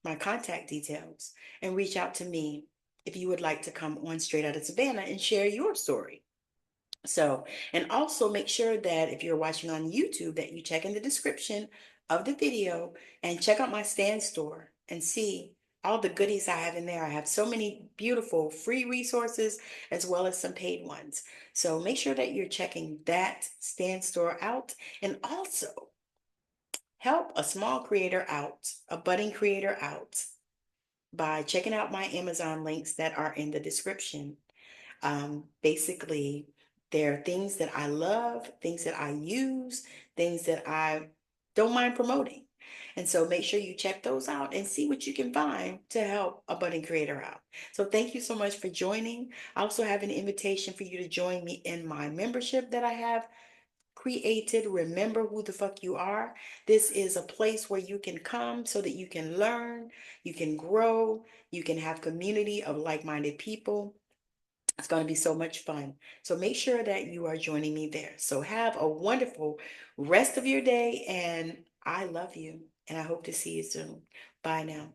my contact details and reach out to me if you would like to come on Straight Out of Savannah and share your story. So, and also make sure that if you're watching on YouTube, that you check in the description of the video and check out my stand store and see all the goodies I have in there. I have so many beautiful free resources as well as some paid ones. So make sure that you're checking that stand store out, and also help a small creator out, a budding creator out, by checking out my Amazon links that are in the description. Basically, there are things that I love, things that I use, things that I don't mind promoting. And so make sure you check those out and see what you can find to help a budding creator out. So thank you so much for joining. I also have an invitation for you to join me in my membership that I have created. Remember who the fuck you are. This is a place where you can come so that you can learn, you can grow, you can have community of like-minded people. It's going to be so much fun. So make sure that you are joining me there. So have a wonderful rest of your day, and I love you, and I hope to see you soon. Bye now.